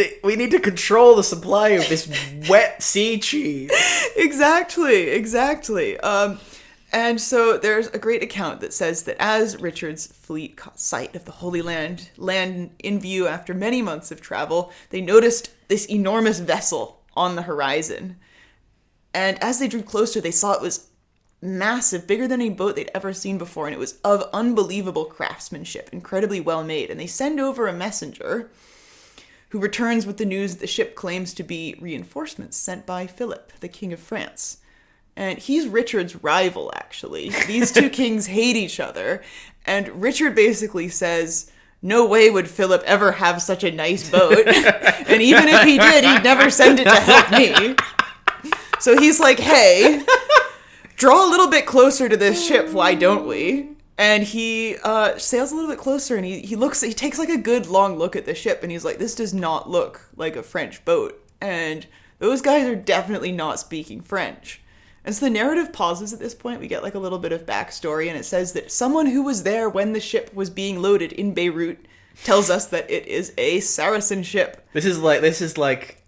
to control the supply of this wet sea cheese. Exactly. And so there's a great account that says that as Richard's fleet caught sight of the Holy Land in view after many months of travel, they noticed this enormous vessel on the horizon. And as they drew closer, they saw it was massive, bigger than any boat they'd ever seen before, and it was of unbelievable craftsmanship, incredibly well made. And they send over a messenger who returns with the news that the ship claims to be reinforcements sent by Philip, the King of France. And he's Richard's rival, actually. These two kings hate each other. And Richard basically says, no way would Philip ever have such a nice boat. And even if he did, he'd never send it to help me. So he's like, hey, draw a little bit closer to this ship, why don't we? And he sails a little bit closer, and he takes like a good long look at the ship, and he's like, this does not look like a French boat. And those guys are definitely not speaking French. And so the narrative pauses at this point. We get like a little bit of backstory, and it says that someone who was there when the ship was being loaded in Beirut tells us that it is a Saracen ship. This is like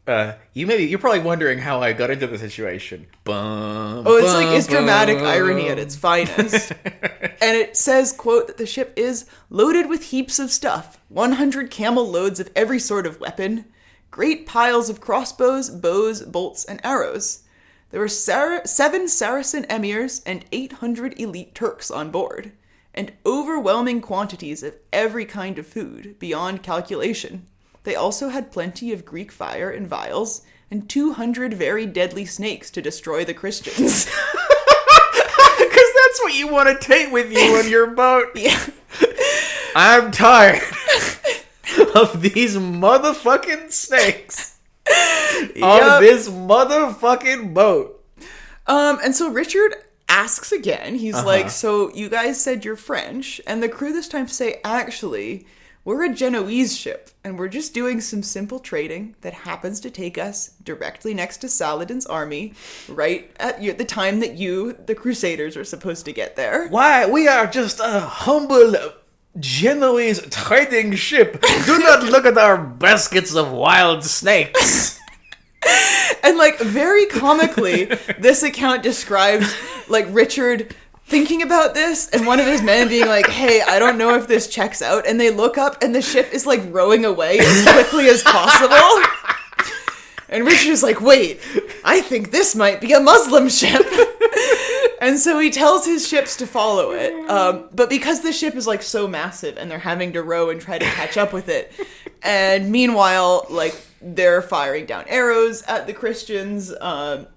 you're probably wondering how I got into the situation. It's dramatic irony at its finest. And it says, quote, that the ship is loaded with heaps of stuff, 100 camel loads of every sort of weapon, great piles of crossbows, bows, bolts, and arrows. There were 7 Saracen emirs and 800 elite Turks on board, and overwhelming quantities of every kind of food, beyond calculation. They also had plenty of Greek fire in vials, and 200 very deadly snakes to destroy the Christians. Because that's what you want to take with you on your boat. Yeah. I'm tired of these motherfucking snakes on this motherfucking boat. And so Richard asks again. He's like, so you guys said you're French, and the crew this time say, actually, we're a Genoese ship, and we're just doing some simple trading that happens to take us directly next to Saladin's army, right at the time that you, the Crusaders, are supposed to get there. Why, we are just a humble Genoese trading ship. Do not look at our baskets of wild snakes. And, like, very comically, this account describes, like, Richard thinking about this, and one of his men being like, hey, I don't know if this checks out, and they look up, and the ship is, like, rowing away as quickly as possible. And Richard is like, wait, I think this might be a Muslim ship. And so he tells his ships to follow it. But because the ship is, like, so massive, and they're having to row and try to catch up with it, and meanwhile, like, they're firing down arrows at the Christians.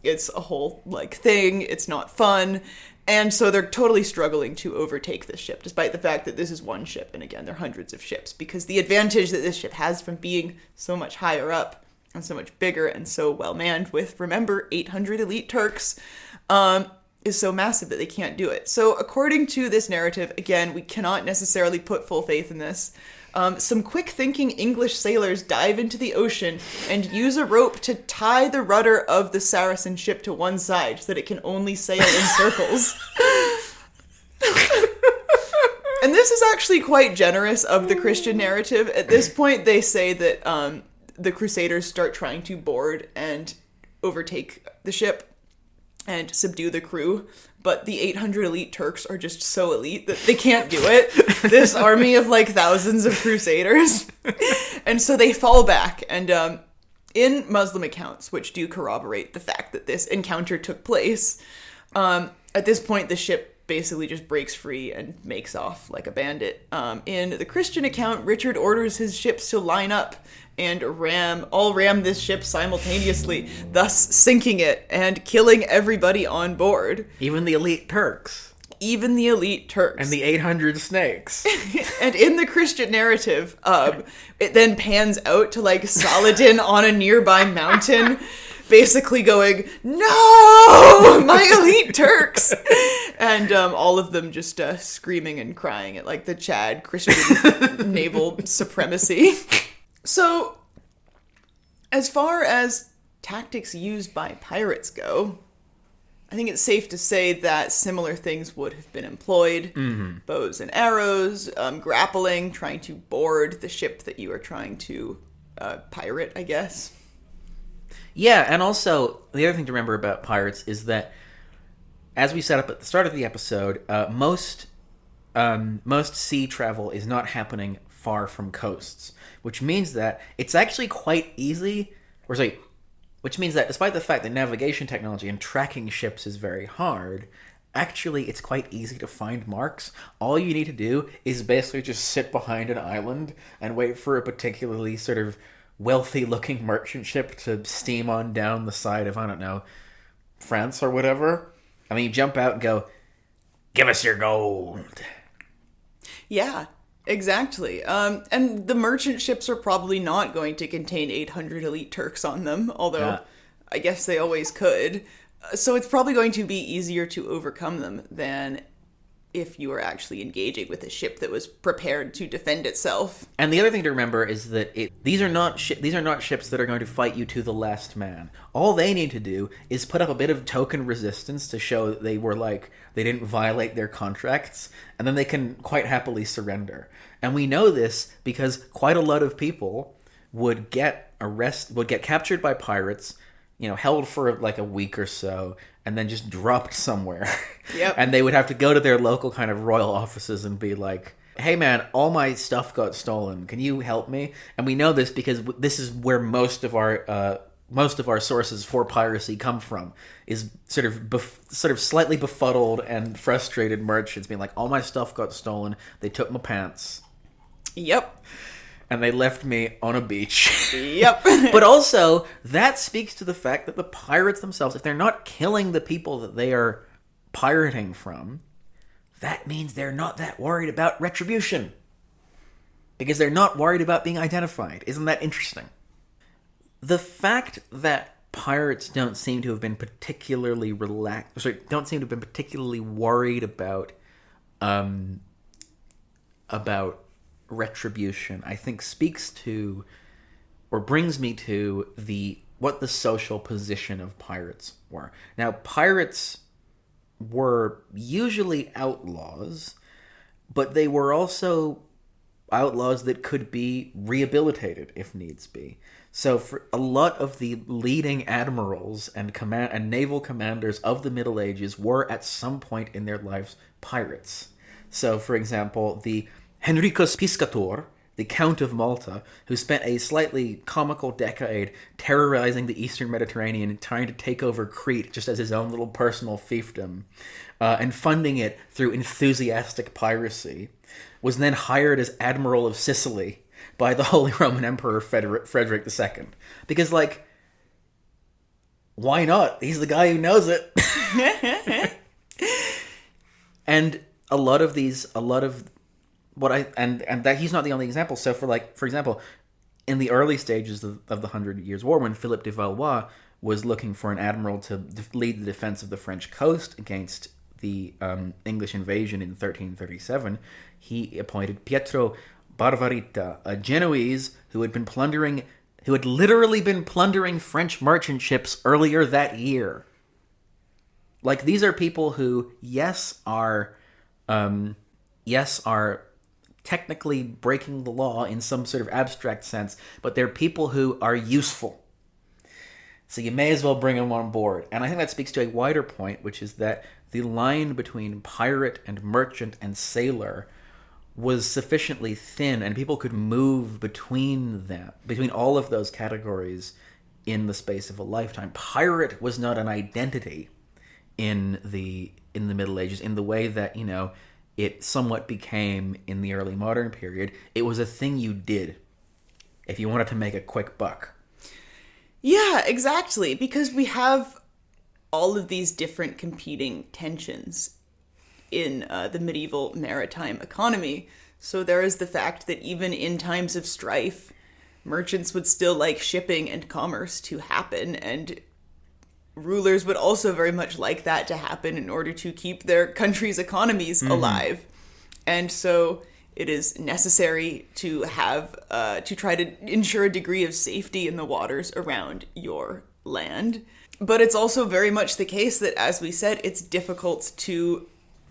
It's a whole, like, thing. It's not fun. And so they're totally struggling to overtake this ship, despite the fact that this is one ship. And again, they're hundreds of ships, because the advantage that this ship has from being so much higher up and so much bigger and so well manned with, remember, 800 elite Turks, is so massive that they can't do it. So according to this narrative, again, we cannot necessarily put full faith in this. Some quick-thinking English sailors dive into the ocean and use a rope to tie the rudder of the Saracen ship to one side so that it can only sail in circles. And this is actually quite generous of the Christian narrative. At this point, they say that the Crusaders start trying to board and overtake the ship and subdue the crew, but the 800 elite Turks are just so elite that they can't do it. This army of, like, thousands of Crusaders. And so they fall back, and in Muslim accounts, which do corroborate the fact that this encounter took place, at this point the ship basically just breaks free and makes off like a bandit. In the Christian account, Richard orders his ships to line up and ram this ship simultaneously, thus sinking it and killing everybody on board. Even the elite Turks. Even the elite Turks. And the 800 snakes. And in the Christian narrative, it then pans out to, like, Saladin on a nearby mountain, basically going, no, my elite Turks. And all of them just screaming and crying at, like, the Chad Christian naval supremacy. So, as far as tactics used by pirates go, I think it's safe to say that similar things would have been employed. Mm-hmm. Bows and arrows, grappling, trying to board the ship that you are trying to pirate, I guess. Yeah, and also, the other thing to remember about pirates is that, as we set up at the start of the episode, most sea travel is not happening far from coasts, which means that it's actually quite easy, which means that despite the fact that navigation technology and tracking ships is very hard, actually it's quite easy to find marks. All you need to do is basically just sit behind an island and wait for a particularly sort of wealthy-looking merchant ship to steam on down the side of, I don't know, France or whatever. I mean, you jump out and go, give us your gold. Yeah. Exactly. And the merchant ships are probably not going to contain 800 elite Turks on them, although I guess they always could. So it's probably going to be easier to overcome them than if you were actually engaging with a ship that was prepared to defend itself. And the other thing to remember is that these are not ships that are going to fight you to the last man. All they need to do is put up a bit of token resistance to show that they didn't violate their contracts, and then they can quite happily surrender. And we know this because quite a lot of people would get captured by pirates, held for like a week or so, and then just dropped somewhere. Yep. And they would have to go to their local kind of royal offices and be like, hey man, all my stuff got stolen. Can you help me? And we know this because this is where most of our sources for piracy come from, is sort of slightly befuddled and frustrated merchants being like, all my stuff got stolen. They took my pants. Yep. And they left me on a beach. Yep. But also, that speaks to the fact that the pirates themselves, if they're not killing the people that they are pirating from, that means they're not that worried about retribution. Because they're not worried about being identified. Isn't that interesting? The fact that pirates don't seem to have been particularly don't seem to have been particularly worried about retribution, I think speaks to, or brings me to, what the social position of pirates were. Now, pirates were usually outlaws, but they were also outlaws that could be rehabilitated if needs be. So for a lot of the leading admirals and naval commanders of the Middle Ages were at some point in their lives pirates. So, for example, the Henricus Piscator, the Count of Malta, who spent a slightly comical decade terrorizing the Eastern Mediterranean and trying to take over Crete just as his own little personal fiefdom, and funding it through enthusiastic piracy, was then hired as Admiral of Sicily by the Holy Roman Emperor Frederick II. Because, like, why not? He's the guy who knows it. And that he's not the only example. So for example, in the early stages of the 100 Years' War, when Philippe de Valois was looking for an admiral to lead the defense of the French coast against the English invasion in 1337, he appointed Pietro Barbarita, a Genoese who had literally been plundering French merchant ships earlier that year. Like, these are people who, are technically breaking the law in some sort of abstract sense, but they're people who are useful. So you may as well bring them on board. And I think that speaks to a wider point, which is that the line between pirate and merchant and sailor was sufficiently thin, and people could move between all of those categories in the space of a lifetime. Pirate was not an identity in the Middle Ages in the way that, it somewhat became in the early modern period. It was a thing you did if you wanted to make a quick buck. Yeah, exactly. Because we have all of these different competing tensions in the medieval maritime economy. So there is the fact that even in times of strife, merchants would still like shipping and commerce to happen, and rulers would also very much like that to happen in order to keep their country's economies alive. And so it is necessary to have, to try to ensure a degree of safety in the waters around your land. But it's also very much the case that, as we said, it's difficult to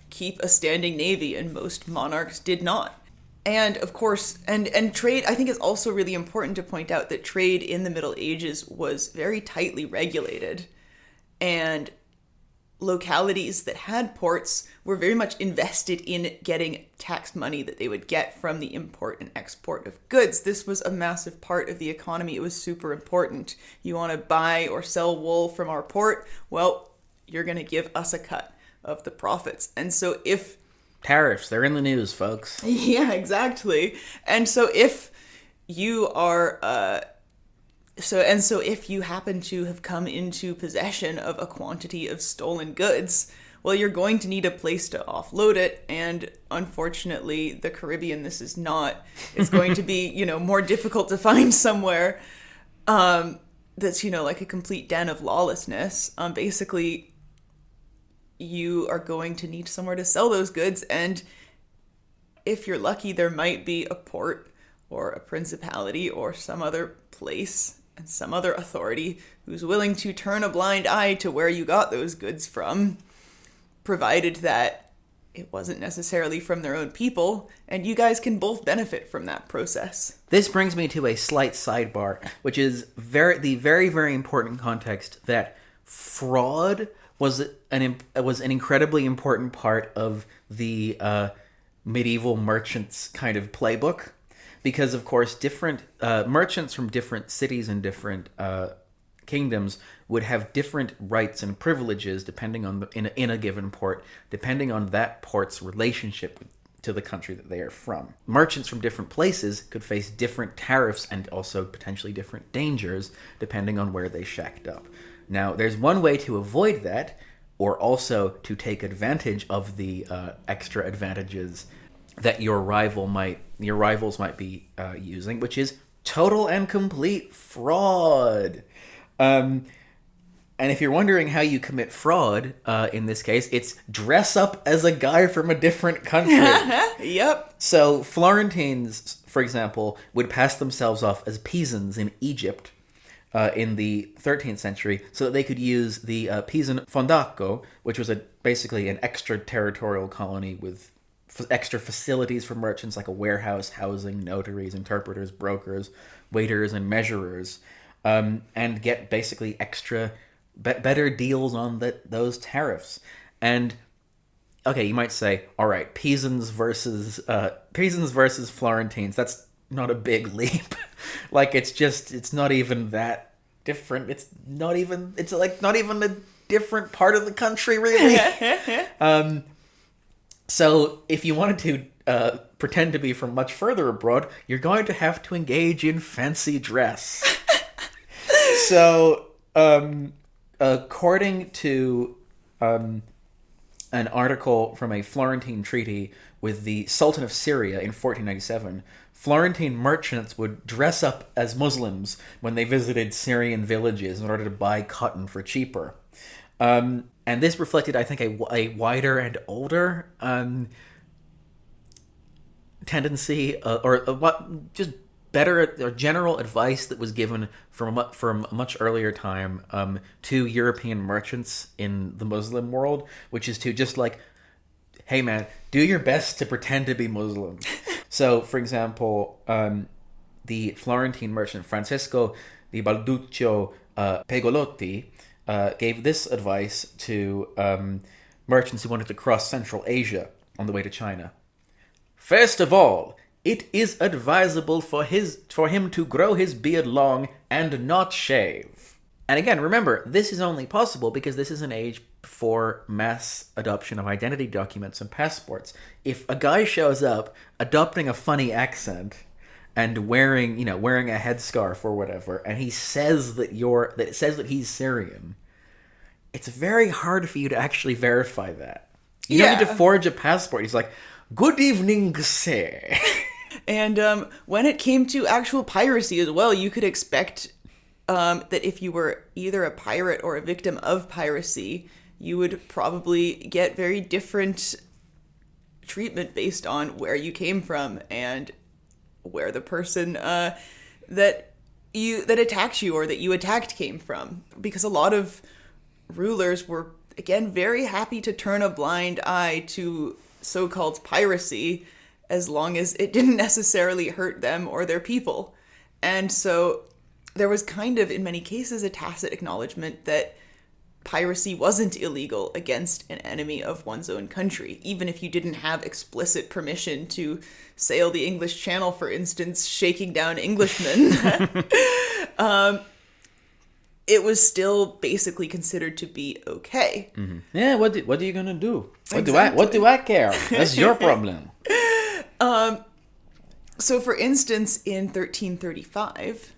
keep a standing navy, and most monarchs did not. And of course, and trade, I think it's also really important to point out that trade in the Middle Ages was very tightly regulated. And localities that had ports were very much invested in getting tax money that they would get from the import and export of goods. This was a massive part of the economy. It was super important. You want to buy or sell wool from our port? Well, you're going to give us a cut of the profits. And so if... Tariffs, they're in the news, folks. Yeah, exactly. And so if you are... So if you happen to have come into possession of a quantity of stolen goods, well, you're going to need a place to offload it, and unfortunately, the Caribbean, this is not. It's going to be, more difficult to find somewhere that's, like a complete den of lawlessness. Basically, you are going to need somewhere to sell those goods, and if you're lucky, there might be a port or a principality or some other place and some other authority who's willing to turn a blind eye to where you got those goods from, provided that it wasn't necessarily from their own people, and you guys can both benefit from that process. This brings me to a slight sidebar, which is the very, very important context that fraud was an incredibly important part of the medieval merchants' kind of playbook. Because, of course, different merchants from different cities and different kingdoms would have different rights and privileges depending on in a given port, depending on that port's relationship to the country that they are from. Merchants from different places could face different tariffs and also potentially different dangers depending on where they shacked up. Now, there's one way to avoid that, or also to take advantage of the extra advantages that your rivals might be using, which is total and complete fraud. And if you're wondering how you commit fraud, in this case, it's dress up as a guy from a different country. Yep. So Florentines, for example, would pass themselves off as Pisans in Egypt in the 13th century so that they could use the Pisan Fondaco, which was basically an extraterritorial colony with extra facilities for merchants like a warehouse housing notaries, interpreters, brokers, waiters, and measurers, and get basically extra... better deals on those tariffs. And okay, you might say, all right, Pisans versus Florentines, that's not a big leap. Like, it's not even that different. It's not even a different part of the country, really. So if you wanted to pretend to be from much further abroad, you're going to have to engage in fancy dress. So according to an article from a Florentine treaty with the Sultan of Syria in 1497, Florentine merchants would dress up as Muslims when they visited Syrian villages in order to buy cotton for cheaper. And this reflected, I think, a wider and older tendency, just better or general advice that was given from a much earlier time to European merchants in the Muslim world, which is to just like, hey man, do your best to pretend to be Muslim. So, for example, the Florentine merchant Francesco di Balduccio Pegolotti gave this advice to merchants who wanted to cross Central Asia on the way to China. First of all, it is advisable for him to grow his beard long and not shave. And again, remember, this is only possible because this is an age before mass adoption of identity documents and passports. If a guy shows up adopting a funny accent and wearing a headscarf or whatever, and he says that he's Syrian, it's very hard for you to actually verify that. You don't need to forge a passport. He's like, "Good evening, sir." And when it came to actual piracy as well, you could expect that if you were either a pirate or a victim of piracy, you would probably get very different treatment based on where you came from and where the person that attacked you or that you attacked came from. Because a lot of rulers were, again, very happy to turn a blind eye to so-called piracy as long as it didn't necessarily hurt them or their people. And so there was kind of, in many cases, a tacit acknowledgement that piracy wasn't illegal against an enemy of one's own country, even if you didn't have explicit permission to sail the English Channel, for instance, shaking down Englishmen. It was still basically considered to be okay. Mm-hmm. Yeah, what are you gonna do? What do I care? That's your problem. So, for instance, in 1335,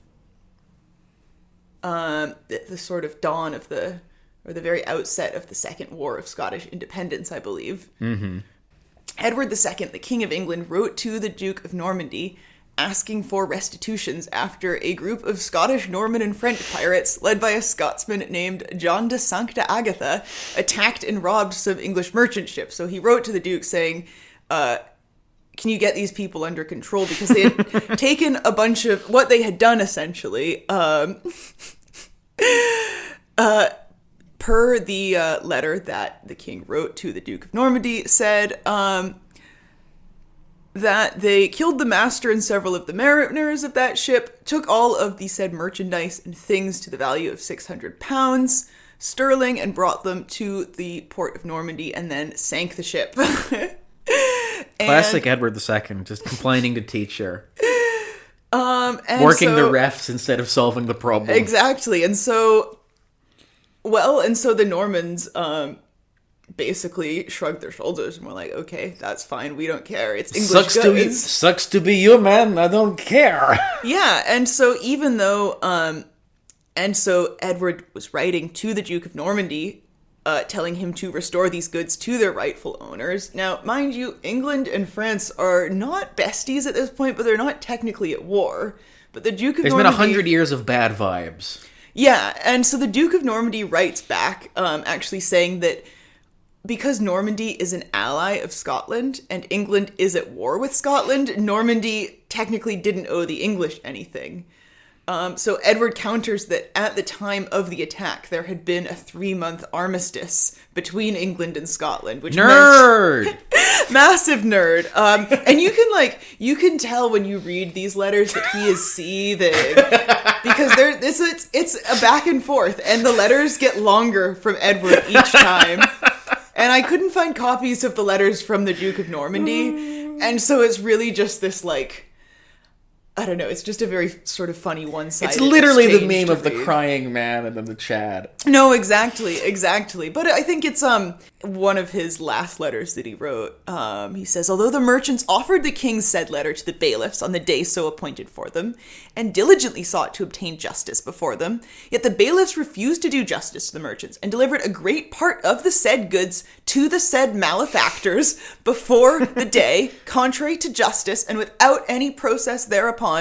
the sort of dawn of the very outset of the Second War of Scottish Independence, I believe, Edward II, the King of England, wrote to the Duke of Normandy asking for restitutions after a group of Scottish, Norman, and French pirates, led by a Scotsman named John de Sancta Agatha, attacked and robbed some English merchant ships. So he wrote to the Duke saying, can you get these people under control? Because they had taken a bunch of what they had done, essentially, per the letter that the king wrote to the Duke of Normandy, said that they killed the master and several of the mariners of that ship, took all of the said merchandise and things to the value of 600 pounds sterling, and brought them to the port of Normandy, and then sank the ship. Classic Edward II, just complaining to teacher. And working the refs instead of solving the problem. Exactly. And so the Normans basically shrugged their shoulders and were like, okay, that's fine, we don't care, it's English goods. Sucks to be you, man, I don't care. Yeah, and so even though Edward was writing to the Duke of Normandy, telling him to restore these goods to their rightful owners. Now, mind you, England and France are not besties at this point, but they're not technically at war. But the Duke of Normandy... There's been 100 years of bad vibes. Yeah, and so the Duke of Normandy writes back, actually saying that because Normandy is an ally of Scotland and England is at war with Scotland, Normandy technically didn't owe the English anything. So Edward counters that at the time of the attack, there had been a 3-month armistice between England and Scotland, which Nerd! meant massive nerd. And you can tell when you read these letters that he is seething because it's a back and forth, and the letters get longer from Edward each time. And I couldn't find copies of the letters from the Duke of Normandy, and so it's really just this I don't know, it's just a very sort of funny one-sided It's literally the exchange meme to of the read. crying man and then the Chad. No, exactly. But I think it's one of his last letters that he wrote. He says, although the merchants offered the king said letter to the bailiffs on the day so appointed for them, and diligently sought to obtain justice before them, yet the bailiffs refused to do justice to the merchants, and delivered a great part of the said goods to the said malefactors before the day, contrary to justice, and without any process thereupon,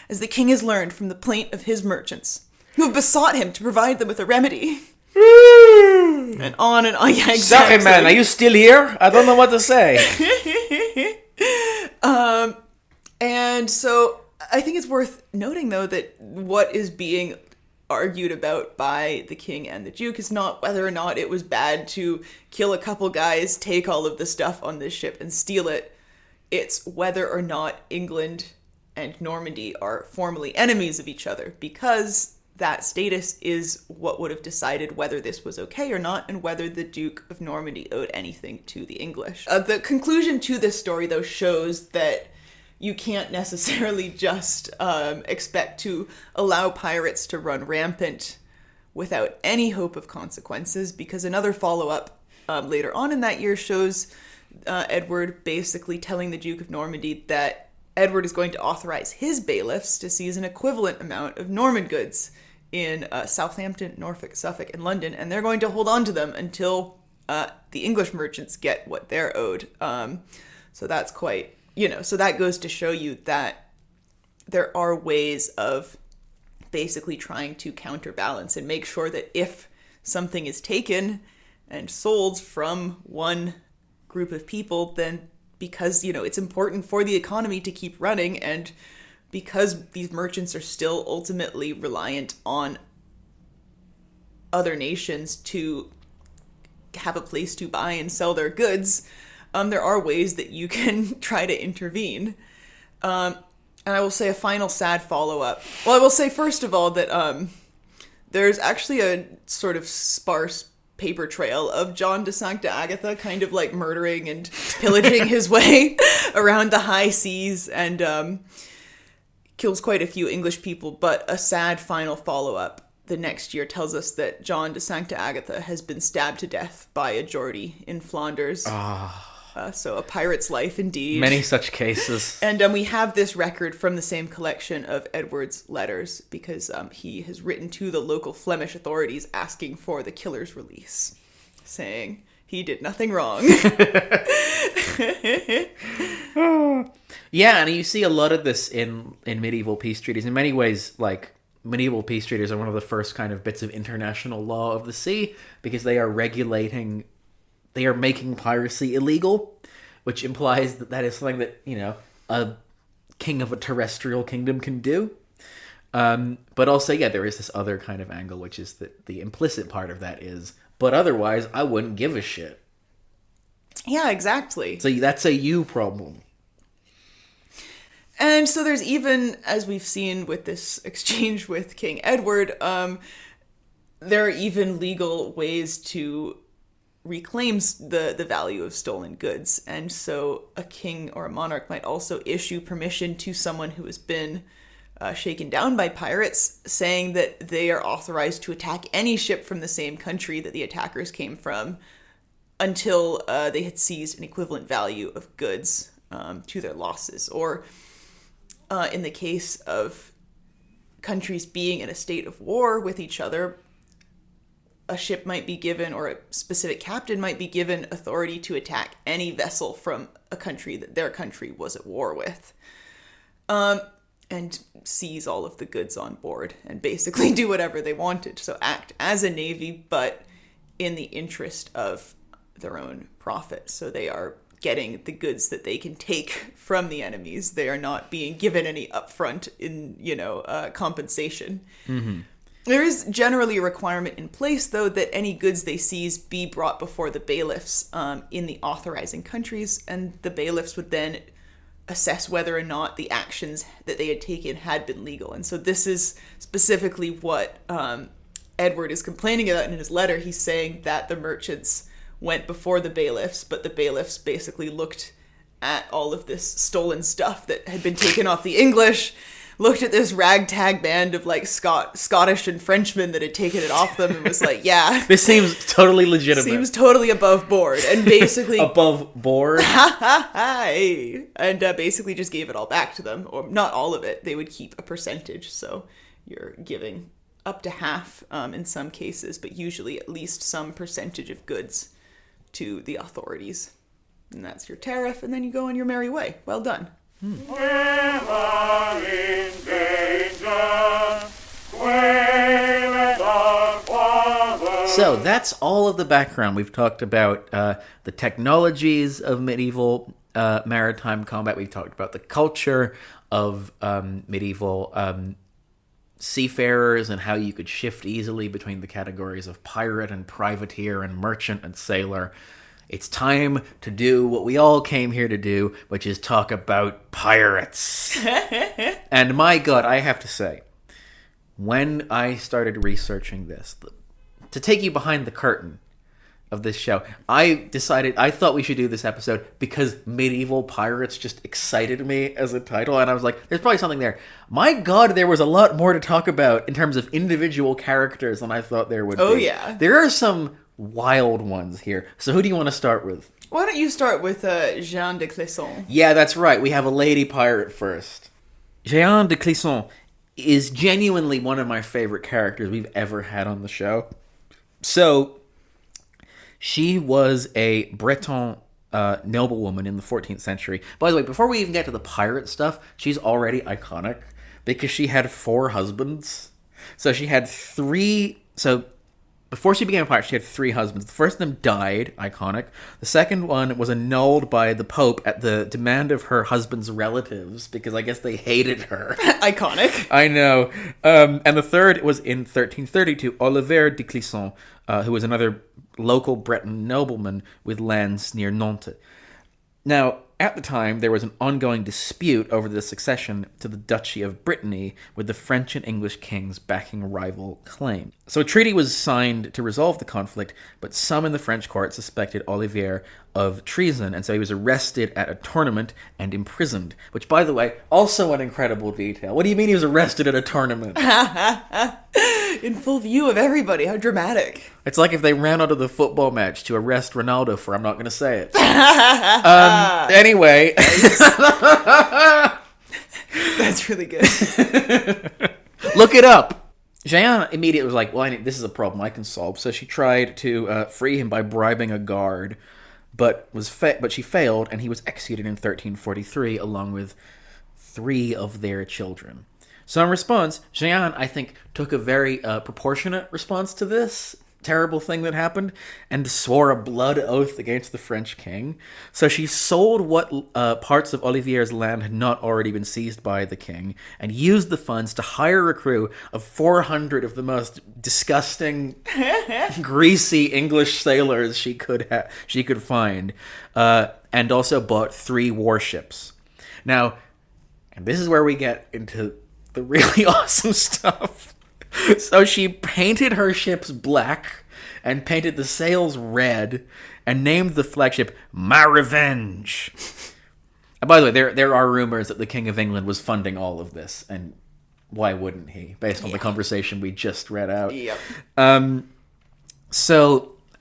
as the king has learned from the plaint of his merchants, who have besought him to provide them with a remedy. And on and on. Yeah, exactly. Sorry, man, are you still here? I don't know what to say. And so I think it's worth noting, though, that what is being argued about by the king and the duke is not whether or not it was bad to kill a couple guys, take all of the stuff on this ship, and steal it. It's whether or not England and Normandy are formally enemies of each other, because that status is what would have decided whether this was okay or not, and whether the Duke of Normandy owed anything to the English. The conclusion to this story, though, shows that you can't necessarily just expect to allow pirates to run rampant without any hope of consequences, because another follow-up later on in that year shows Edward basically telling the Duke of Normandy that Edward is going to authorize his bailiffs to seize an equivalent amount of Norman goods in Southampton, Norfolk, Suffolk, and London, and they're going to hold on to them until the English merchants get what they're owed. So that's quite, so that goes to show you that there are ways of basically trying to counterbalance and make sure that if something is taken and sold from one group of people, then because, it's important for the economy to keep running, and because these merchants are still ultimately reliant on other nations to have a place to buy and sell their goods, there are ways that you can try to intervene. And I will say a final sad follow-up. Well, I will say, first of all, that there's actually a sort of sparse paper trail of John de Sancta Agatha kind of murdering and pillaging his way around the high seas, and kills quite a few English people. But a sad final follow-up the next year tells us that John de Sancta Agatha has been stabbed to death by a Geordie in Flanders. So a pirate's life indeed. Many such cases. And we have this record from the same collection of Edward's letters, because he has written to the local Flemish authorities asking for the killer's release, saying he did nothing wrong. Yeah, and you see a lot of this in medieval peace treaties. In many ways, medieval peace treaties are one of the first kind of bits of international law of the sea, because they are making piracy illegal, which implies that that is something that, a king of a terrestrial kingdom can do. But also, yeah, there is this other kind of angle, which is that the implicit part of that is, but otherwise, I wouldn't give a shit. Yeah, exactly. So that's a you problem. And so there's even, as we've seen with this exchange with King Edward, there are even legal ways to reclaim the value of stolen goods. And so a king or a monarch might also issue permission to someone who has been shaken down by pirates, saying that they are authorized to attack any ship from the same country that the attackers came from until they had seized an equivalent value of goods to their losses. Or in the case of countries being in a state of war with each other, a ship might be given, or a specific captain might be given authority to attack any vessel from a country that their country was at war with. and seize all of the goods on board and basically do whatever they wanted. So act as a navy, but in the interest of their own profit. So they are getting the goods that they can take from the enemies. They are not being given any upfront compensation. Mm-hmm. There is generally a requirement in place, though, that any goods they seize be brought before the bailiffs in the authorizing countries, and the bailiffs would then assess whether or not the actions that they had taken had been legal. And so this is specifically what Edward is complaining about in his letter. He's saying that the merchants went before the bailiffs, but the bailiffs basically looked at all of this stolen stuff that had been taken off the English, looked at this ragtag band of like Scottish and Frenchmen that had taken it off them and was like, yeah. This seems totally legitimate. Seems totally above board. And basically... above board? And basically just gave it all back to them. Or not all of it. They would keep a percentage. So you're giving up to half in some cases, but usually at least some percentage of goods to the authorities. And that's your tariff, and then you go on your merry way. Well done. Never in danger, quail our father. So that's all of the background. We've talked about the technologies of medieval maritime combat. We've talked about the culture of medieval seafarers and how you could shift easily between the categories of pirate and privateer and merchant and sailor. It's time to do what we all came here to do, which is talk about pirates. And my God, I have to say, when I started researching this, to take you behind the curtain of this show, I thought we should do this episode because medieval pirates just excited me as a title, and I was like, there's probably something there. My God, there was a lot more to talk about in terms of individual characters than I thought there would be. Oh, yeah. There are some wild ones here. So who do you want to start with? Why don't you start with Jeanne de Clisson? Yeah, that's right. We have a lady pirate first. Jeanne de Clisson is genuinely one of my favorite characters we've ever had on the show. So, she was a Breton noblewoman in the 14th century. By the way, before we even get to the pirate stuff, she's already iconic because she had 4 husbands. So she had 3... So before she became a pirate, she had 3 husbands. The first of them died, iconic. The second one was annulled by the Pope at the demand of her husband's relatives because I guess they hated her. Iconic. I know. And the third was in 1332, Olivia de Clisson, who was another local Breton nobleman with lands near Nantes. Now, at the time, there was an ongoing dispute over the succession to the Duchy of Brittany, with the French and English kings backing rival claims. So a treaty was signed to resolve the conflict, but some in the French court suspected Olivier of treason, and so he was arrested at a tournament and imprisoned. Which, by the way, also an incredible detail. What do you mean he was arrested at a tournament? In full view of everybody. How dramatic. It's like if they ran out of the football match to arrest Ronaldo for, I'm not going to say it. Anyway. That's really good. Look it up. Jeanne immediately was like, well, this is a problem I can solve. So she tried to free him by bribing a guard, but she failed, and he was executed in 1343 along with 3 of their children. So in response, Jeanne, I think, took a very proportionate response to this terrible thing that happened and swore a blood oath against the French king. So she sold what parts of Olivier's land had not already been seized by the king and used the funds to hire a crew of 400 of the most disgusting, greasy English sailors she could find, and also bought 3 warships. Now, and this is where we get into the really awesome stuff. So she painted her ships black and painted the sails red and named the flagship My Revenge. And by the way, there are rumors that the King of England was funding all of this, and why wouldn't he, based on the conversation we just read out? Yep.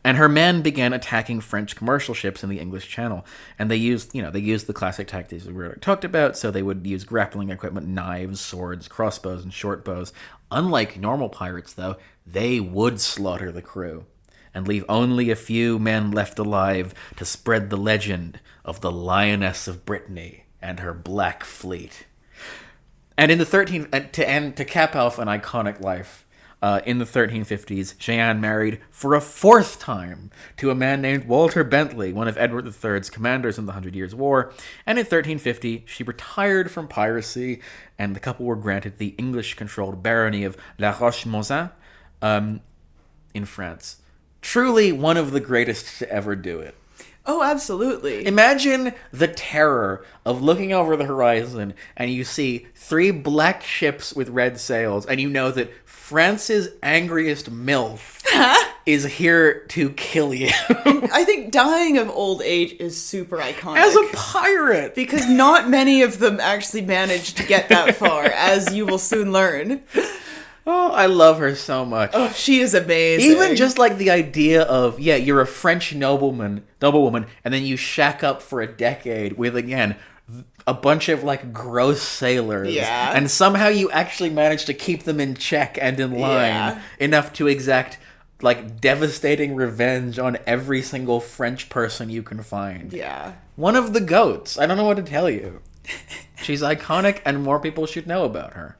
And her men began attacking French commercial ships in the English Channel, and they used the classic tactics we already talked about. So they would use grappling equipment, knives, swords, crossbows, and short bows. Unlike normal pirates, though, they would slaughter the crew and leave only a few men left alive to spread the legend of the Lioness of Brittany and her Black Fleet. And in the to cap off an iconic life, in the 1350s, Jeanne married for a fourth time to a man named Walter Bentley, one of Edward III's commanders in the 100 Years' War. And in 1350, she retired from piracy, and the couple were granted the English-controlled barony of La Roche-Mouzin in France. Truly one of the greatest to ever do it. Oh, absolutely. Imagine the terror of looking over the horizon and you see 3 black ships with red sails, and you know that France's angriest MILF is here to kill you. I think dying of old age is super iconic. As a pirate! Because not many of them actually manage to get that far, as you will soon learn. Oh, I love her so much. Oh, she is amazing. Even just like the idea of, you're a French noblewoman, and then you shack up for a decade with, again, a bunch of like gross sailors. Yeah. And somehow you actually manage to keep them in check and in line enough to exact like devastating revenge on every single French person you can find. Yeah. One of the goats. I don't know what to tell you. She's iconic and more people should know about her.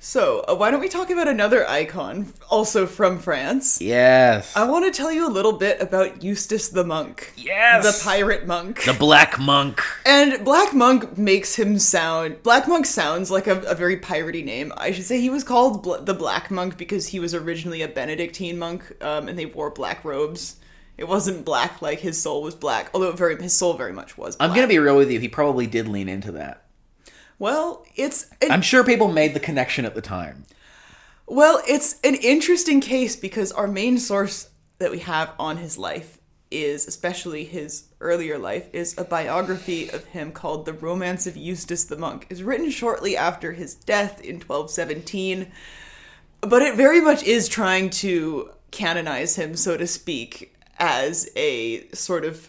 So, why don't we talk about another icon, also from France? Yes. I want to tell you a little bit about Eustace the monk. Yes. The pirate monk. The Black Monk. And Black Monk Black Monk sounds like a very piratey name. I should say he was called the Black Monk because he was originally a Benedictine monk, and they wore black robes. It wasn't black like his soul was black, although his soul very much was black. I'm going to be real with you. He probably did lean into that. Well, I'm sure people made the connection at the time. Well, it's an interesting case because our main source that we have on his life is, especially his earlier life, is a biography of him called The Romance of Eustace the Monk. It's written shortly after his death in 1217, but it very much is trying to canonize him, so to speak, as a sort of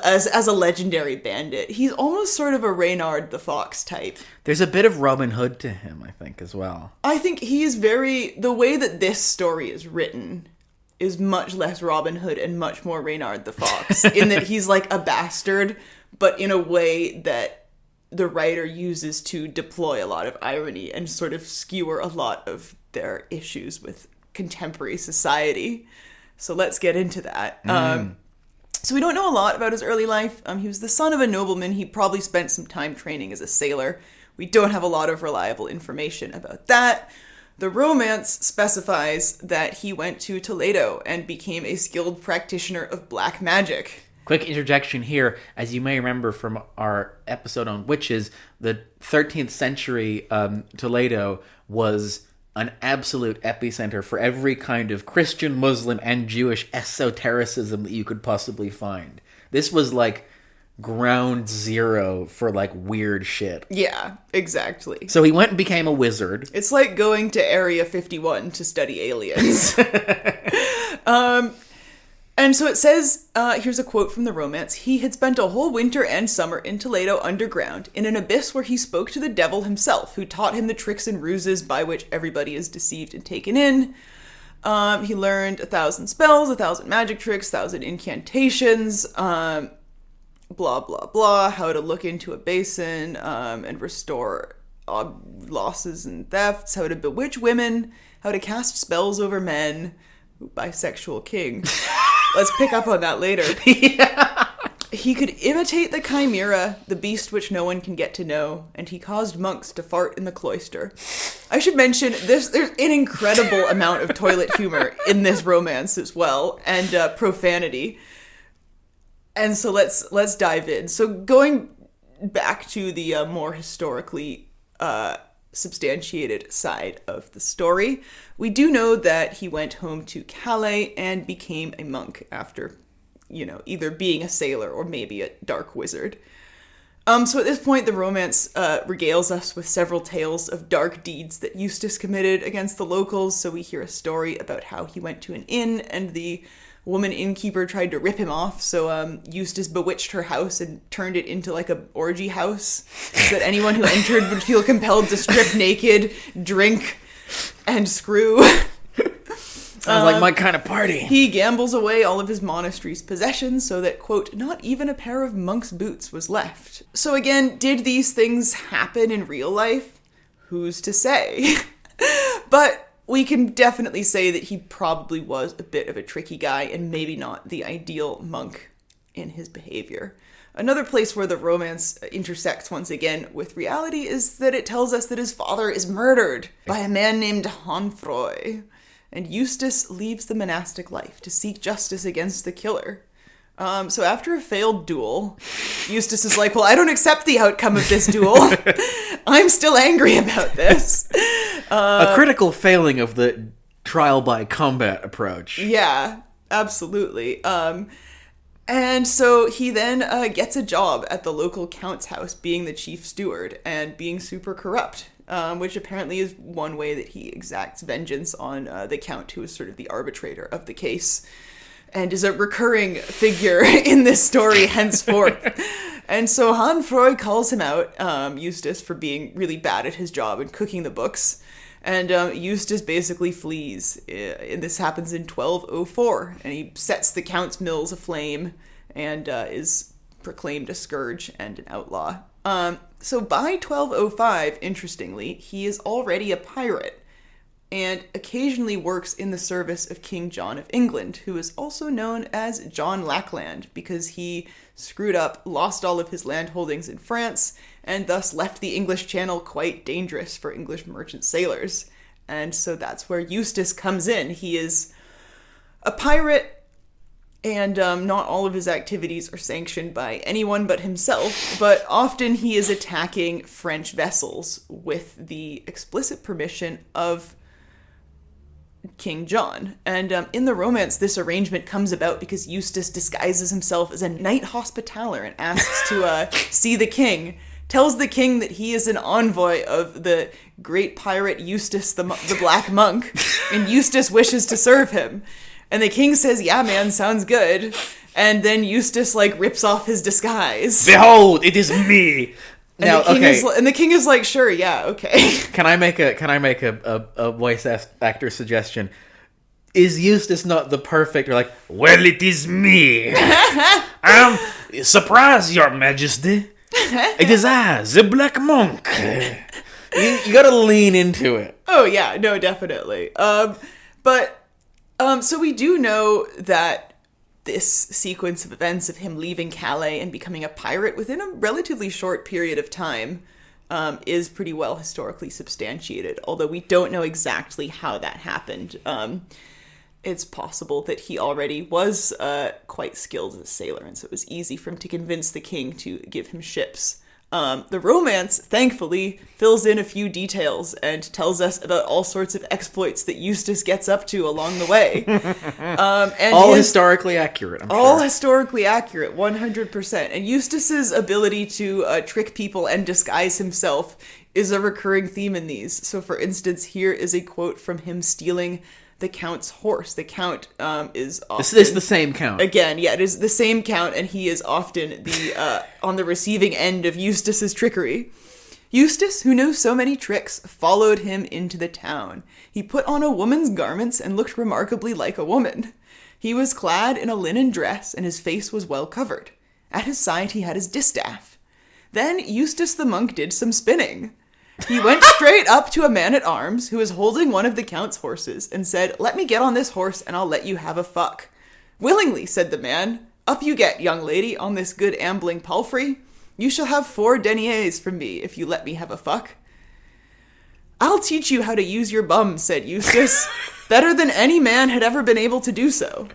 as a legendary bandit. He's almost sort of a Reynard the Fox type. There's a bit of Robin Hood to him, I think, as well. I think he's the way that this story is written is much less Robin Hood and much more Reynard the Fox, in that he's like a bastard, but in a way that the writer uses to deploy a lot of irony and sort of skewer a lot of their issues with contemporary society. So let's get into that. So we don't know a lot about his early life. He was the son of a nobleman. He probably spent some time training as a sailor. We don't have a lot of reliable information about that. The romance specifies that he went to Toledo and became a skilled practitioner of black magic. Quick interjection here. As you may remember from our episode on witches, the 13th century Toledo was an absolute epicenter for every kind of Christian, Muslim, and Jewish esotericism that you could possibly find. This was like ground zero for like weird shit. Yeah, exactly. So he went and became a wizard. It's like going to Area 51 to study aliens. And so it says, here's a quote from the romance. He had spent a whole winter and summer in Toledo underground, in an abyss where he spoke to the devil himself, who taught him the tricks and ruses by which everybody is deceived and taken in. He learned 1,000 spells, 1,000 magic tricks, 1,000 incantations, blah, blah, blah, how to look into a basin and restore losses and thefts, how to bewitch women, how to cast spells over men. Ooh, bisexual king. Let's pick up on that later. Yeah. He could imitate the chimera, the beast which no one can get to know, and he caused monks to fart in the cloister. I should mention, there's an incredible amount of toilet humor in this romance as well, and profanity. And so let's dive in. So going back to the more historically substantiated side of the story, we do know that he went home to Calais and became a monk after, either being a sailor or maybe a dark wizard. So at this point, the romance regales us with several tales of dark deeds that Eustace committed against the locals. So we hear a story about how he went to an inn and the woman innkeeper tried to rip him off. So Eustace bewitched her house and turned it into like a orgy house so that anyone who entered would feel compelled to strip naked, drink, and screw. Sounds like my kind of party. He gambles away all of his monastery's possessions so that, quote, not even a pair of monk's boots was left. So again, did these things happen in real life? Who's to say? But we can definitely say that he probably was a bit of a tricky guy and maybe not the ideal monk in his behavior. Another place where the romance intersects once again with reality is that it tells us that his father is murdered by a man named Hanfroy, and Eustace leaves the monastic life to seek justice against the killer. So after a failed duel, Eustace is like, well, I don't accept the outcome of this duel. I'm still angry about this. A critical failing of the trial by combat approach. Yeah, absolutely. And so he then gets a job at the local count's house, being the chief steward and being super corrupt, which apparently is one way that he exacts vengeance on the count, who is sort of the arbitrator of the case and is a recurring figure in this story henceforth. And so Hanfroy calls him out, Eustace, for being really bad at his job and cooking the books. And Eustace basically flees. And this happens in 1204. And he sets the Count's mills aflame and is proclaimed a scourge and an outlaw. So by 1205, interestingly, he is already a pirate and occasionally works in the service of King John of England, who is also known as John Lackland because he screwed up, lost all of his land holdings in France, and thus left the English Channel quite dangerous for English merchant sailors. And so that's where Eustace comes in. He is a pirate, and not all of his activities are sanctioned by anyone but himself, but often he is attacking French vessels with the explicit permission of King John. And in the romance, this arrangement comes about because Eustace disguises himself as a knight hospitaller and asks to see the king, tells the king that he is an envoy of the great pirate Eustace the Black Monk, and Eustace wishes to serve him. And the king says, yeah, man, sounds good. And then Eustace, rips off his disguise. Behold, it is me! Now, and the king is like, sure, yeah, okay. Can I make a voice actor suggestion? Is Eustace not the perfect? Or well, it is me. Surprise, Your Majesty. It is I, the Black Monk. You gotta lean into it. Oh yeah, no, definitely. So we do know that this sequence of events of him leaving Calais and becoming a pirate within a relatively short period of time is pretty well historically substantiated, although we don't know exactly how that happened. It's possible that he already was quite skilled as a sailor, and so it was easy for him to convince the king to give him ships. The romance, thankfully, fills in a few details and tells us about all sorts of exploits that Eustace gets up to along the way. Historically accurate, I'm sure. All historically accurate, 100%. And Eustace's ability to trick people and disguise himself is a recurring theme in these. So, for instance, here is a quote from him stealing the Count's horse. The Count is often... This is the same Count. Again, yeah, it is the same Count, and he is often the on the receiving end of Eustace's trickery. Eustace, who knows so many tricks, followed him into the town. He put on a woman's garments and looked remarkably like a woman. He was clad in a linen dress, and his face was well covered. At his side he had his distaff. Then Eustace the monk did some spinning. He went straight up to a man-at-arms who was holding one of the Count's horses and said, "Let me get on this horse and I'll let you have a fuck." "Willingly," said the man. "Up you get, young lady, on this good ambling palfrey. You shall have 4 deniers from me if you let me have a fuck." "I'll teach you how to use your bum," said Eustace, better than any man had ever been able to do so.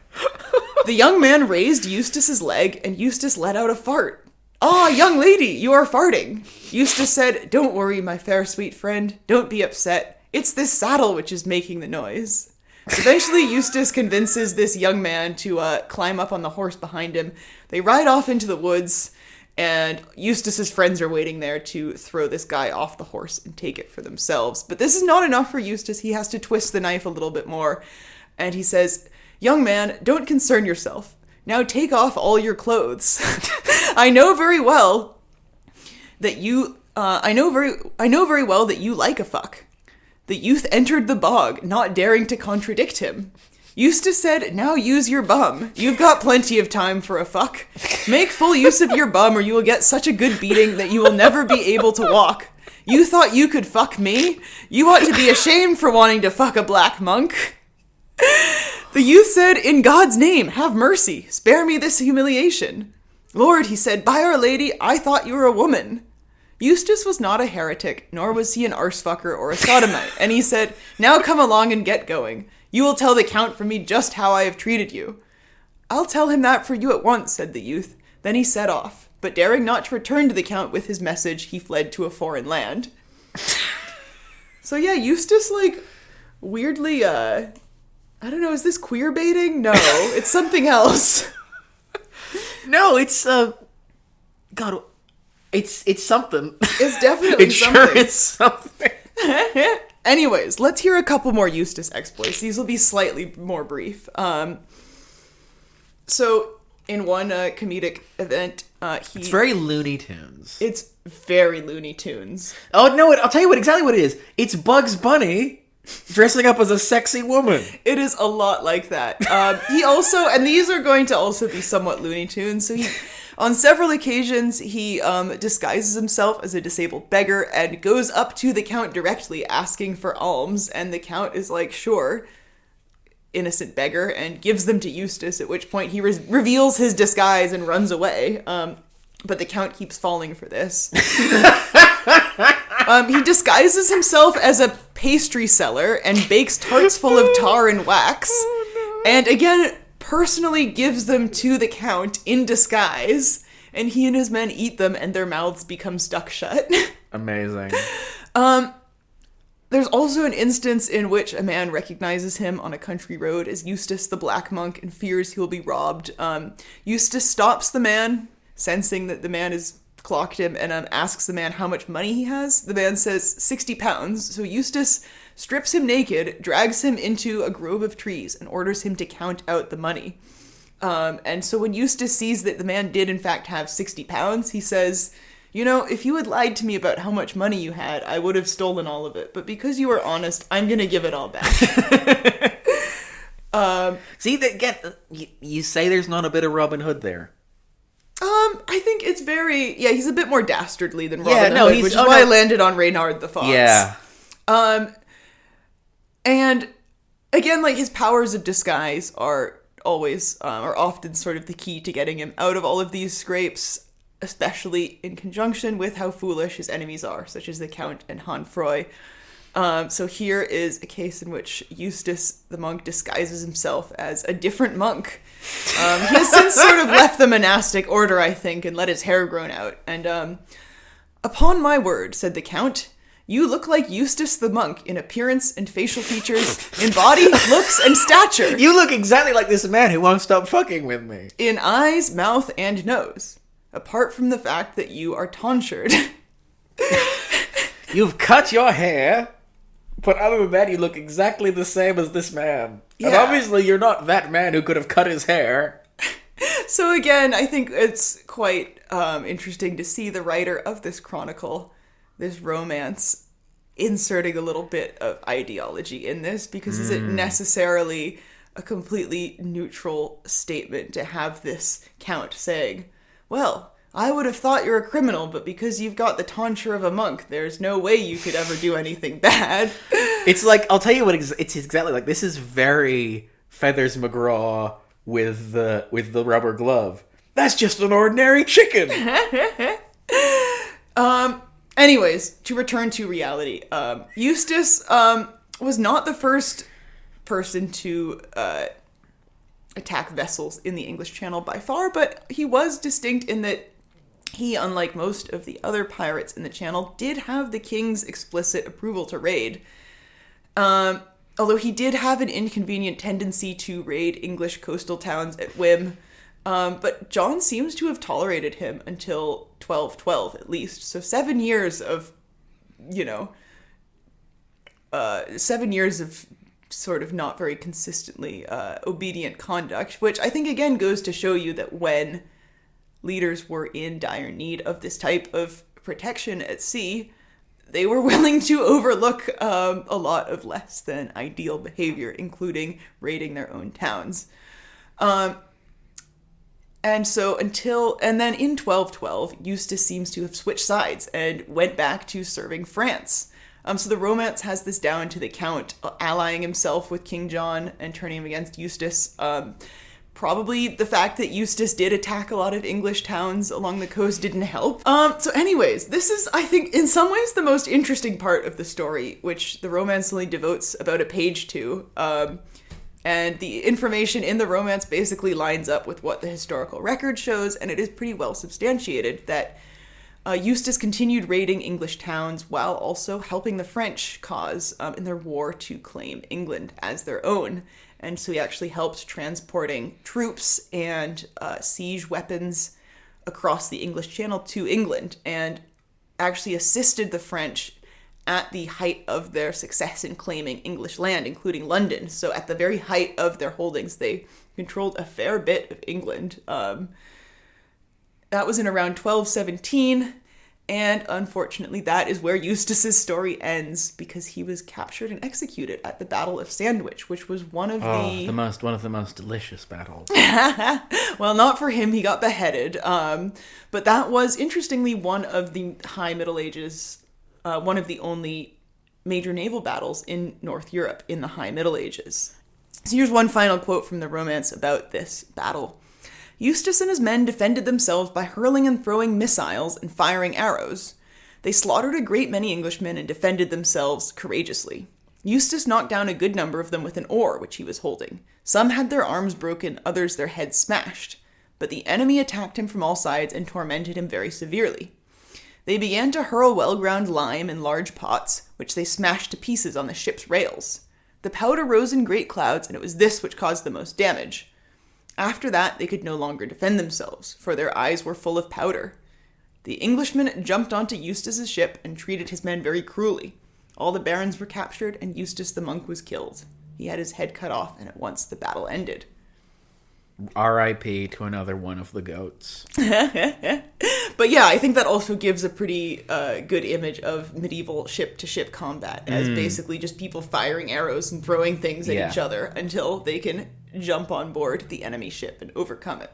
The young man raised Eustace's leg and Eustace let out a fart. "Ah, young lady, you are farting." Eustace said, "Don't worry, my fair sweet friend. Don't be upset. It's this saddle which is making the noise." Eventually, Eustace convinces this young man to climb up on the horse behind him. They ride off into the woods, and Eustace's friends are waiting there to throw this guy off the horse and take it for themselves. But this is not enough for Eustace. He has to twist the knife a little bit more. And he says, "Young man, don't concern yourself. Now take off all your clothes. I know very well that you like a fuck." The youth entered the bog, not daring to contradict him. Eustace said, now use your bum. You've got plenty of time for a fuck. Make full use of your bum or you will get such a good beating that you will never be able to walk. You thought you could fuck me? You ought to be ashamed for wanting to fuck a black monk. The youth said, in God's name, have mercy. Spare me this humiliation. Lord, he said, by Our Lady, I thought you were a woman. Eustace was not a heretic, nor was he an arsefucker or a sodomite, and he said, now come along and get going. You will tell the Count from me just how I have treated you. I'll tell him that for you at once, said the youth. Then he set off, but daring not to return to the Count with his message, he fled to a foreign land. So yeah, Eustace, like, weirdly, I don't know, is this queerbaiting? No, it's something else. No, it's, God, it's something. It's definitely it something. Sure is something. Anyways, let's hear a couple more Eustace exploits. These will be slightly more brief. So, in one comedic event, It's very Looney Tunes. It's very Looney Tunes. Oh, no, I'll tell you exactly what it is. It's Bugs Bunny dressing up as a sexy woman. It is a lot like that. He also, and these are going to also be somewhat Looney Tunes, so on several occasions, he disguises himself as a disabled beggar and goes up to the Count directly asking for alms, and the Count is like, sure, innocent beggar, and gives them to Eustace, at which point he reveals his disguise and runs away. But the Count keeps falling for this. He disguises himself as a pastry seller and bakes tarts full of tar and wax. Oh, no. And again, personally gives them to the Count in disguise, and he and his men eat them and their mouths become stuck shut. Amazing. There's also an instance in which a man recognizes him on a country road as Eustace the Black Monk and fears he will be robbed. Eustace stops the man, sensing that the man has clocked him, and asks the man how much money he has. The man says 60 pounds, so Eustace strips him naked, drags him into a grove of trees, and orders him to count out the money. And so when Eustace sees that the man did in fact have 60 pounds, he says, you know, if you had lied to me about how much money you had, I would have stolen all of it. But because you were honest, I'm going to give it all back. See, you say there's not a bit of Robin Hood there. I think it's very, he's a bit more dastardly than Robin Hood, which is why I landed on Reynard the Fox. Yeah. And again, like, his powers of disguise are always, are often sort of the key to getting him out of all of these scrapes, especially in conjunction with how foolish his enemies are, such as the Count and Hanfroy. So here is a case in which Eustace the monk disguises himself as a different monk. He has since sort of left the monastic order, I think, and let his hair grow out. And, upon my word, said the Count, you look like Eustace the monk in appearance and facial features, in body, looks, and stature. You look exactly like this man who won't stop fucking with me. In eyes, mouth, and nose. Apart from the fact that you are tonsured. You've cut your hair, but other than that, you look exactly the same as this man. Yeah. And obviously, you're not that man who could have cut his hair. So again, I think it's quite interesting to see the writer of this chronicle, this romance, inserting a little bit of ideology in this, because is it necessarily a completely neutral statement to have this Count saying, well, I would have thought you're a criminal, but because you've got the tonsure of a monk, there's no way you could ever do anything bad. It's like, I'll tell you what, it's exactly like, this is very Feathers McGraw with the rubber glove. That's just an ordinary chicken. Anyways, to return to reality, Eustace was not the first person to attack vessels in the English Channel by far, but he was distinct in that he, unlike most of the other pirates in the Channel, did have the king's explicit approval to raid. Although he did have an inconvenient tendency to raid English coastal towns at whim. But John seems to have tolerated him until 1212, at least. So 7 years of, 7 years of sort of not very consistently obedient conduct, which I think, again, goes to show you that when leaders were in dire need of this type of protection at sea, they were willing to overlook a lot of less than ideal behavior, including raiding their own towns. And then in 1212, Eustace seems to have switched sides and went back to serving France. So the romance has this down to the Count allying himself with King John and turning him against Eustace. Probably the fact that Eustace did attack a lot of English towns along the coast didn't help. So anyways, this is, I think, in some ways the most interesting part of the story, which the romance only devotes about a page to. And the information in the romance basically lines up with what the historical record shows, and it is pretty well substantiated that Eustace continued raiding English towns while also helping the French cause in their war to claim England as their own. And so he actually helped transporting troops and siege weapons across the English Channel to England, and actually assisted the French at the height of their success in claiming English land, including London. So at the very height of their holdings, they controlled a fair bit of England. That was in around 1217. And unfortunately, that is where Eustace's story ends, because he was captured and executed at the Battle of Sandwich, which was one of the most delicious battles. Well, not for him; he got beheaded. But that was, interestingly, one of the High Middle Ages, one of the only major naval battles in North Europe in the High Middle Ages. So here's one final quote from the romance about this battle. Eustace and his men defended themselves by hurling and throwing missiles and firing arrows. They slaughtered a great many Englishmen and defended themselves courageously. Eustace knocked down a good number of them with an oar which he was holding. Some had their arms broken, others their heads smashed. But the enemy attacked him from all sides and tormented him very severely. They began to hurl well-ground lime in large pots, which they smashed to pieces on the ship's rails. The powder rose in great clouds, and it was this which caused the most damage. After that, they could no longer defend themselves, for their eyes were full of powder. The Englishmen jumped onto Eustace's ship and treated his men very cruelly. All the barons were captured, and Eustace the monk was killed. He had his head cut off, and at once the battle ended. R.I.P. to another one of the goats. But yeah, I think that also gives a pretty good image of medieval ship-to-ship combat, as basically just people firing arrows and throwing things at each other until they can jump on board the enemy ship and overcome it.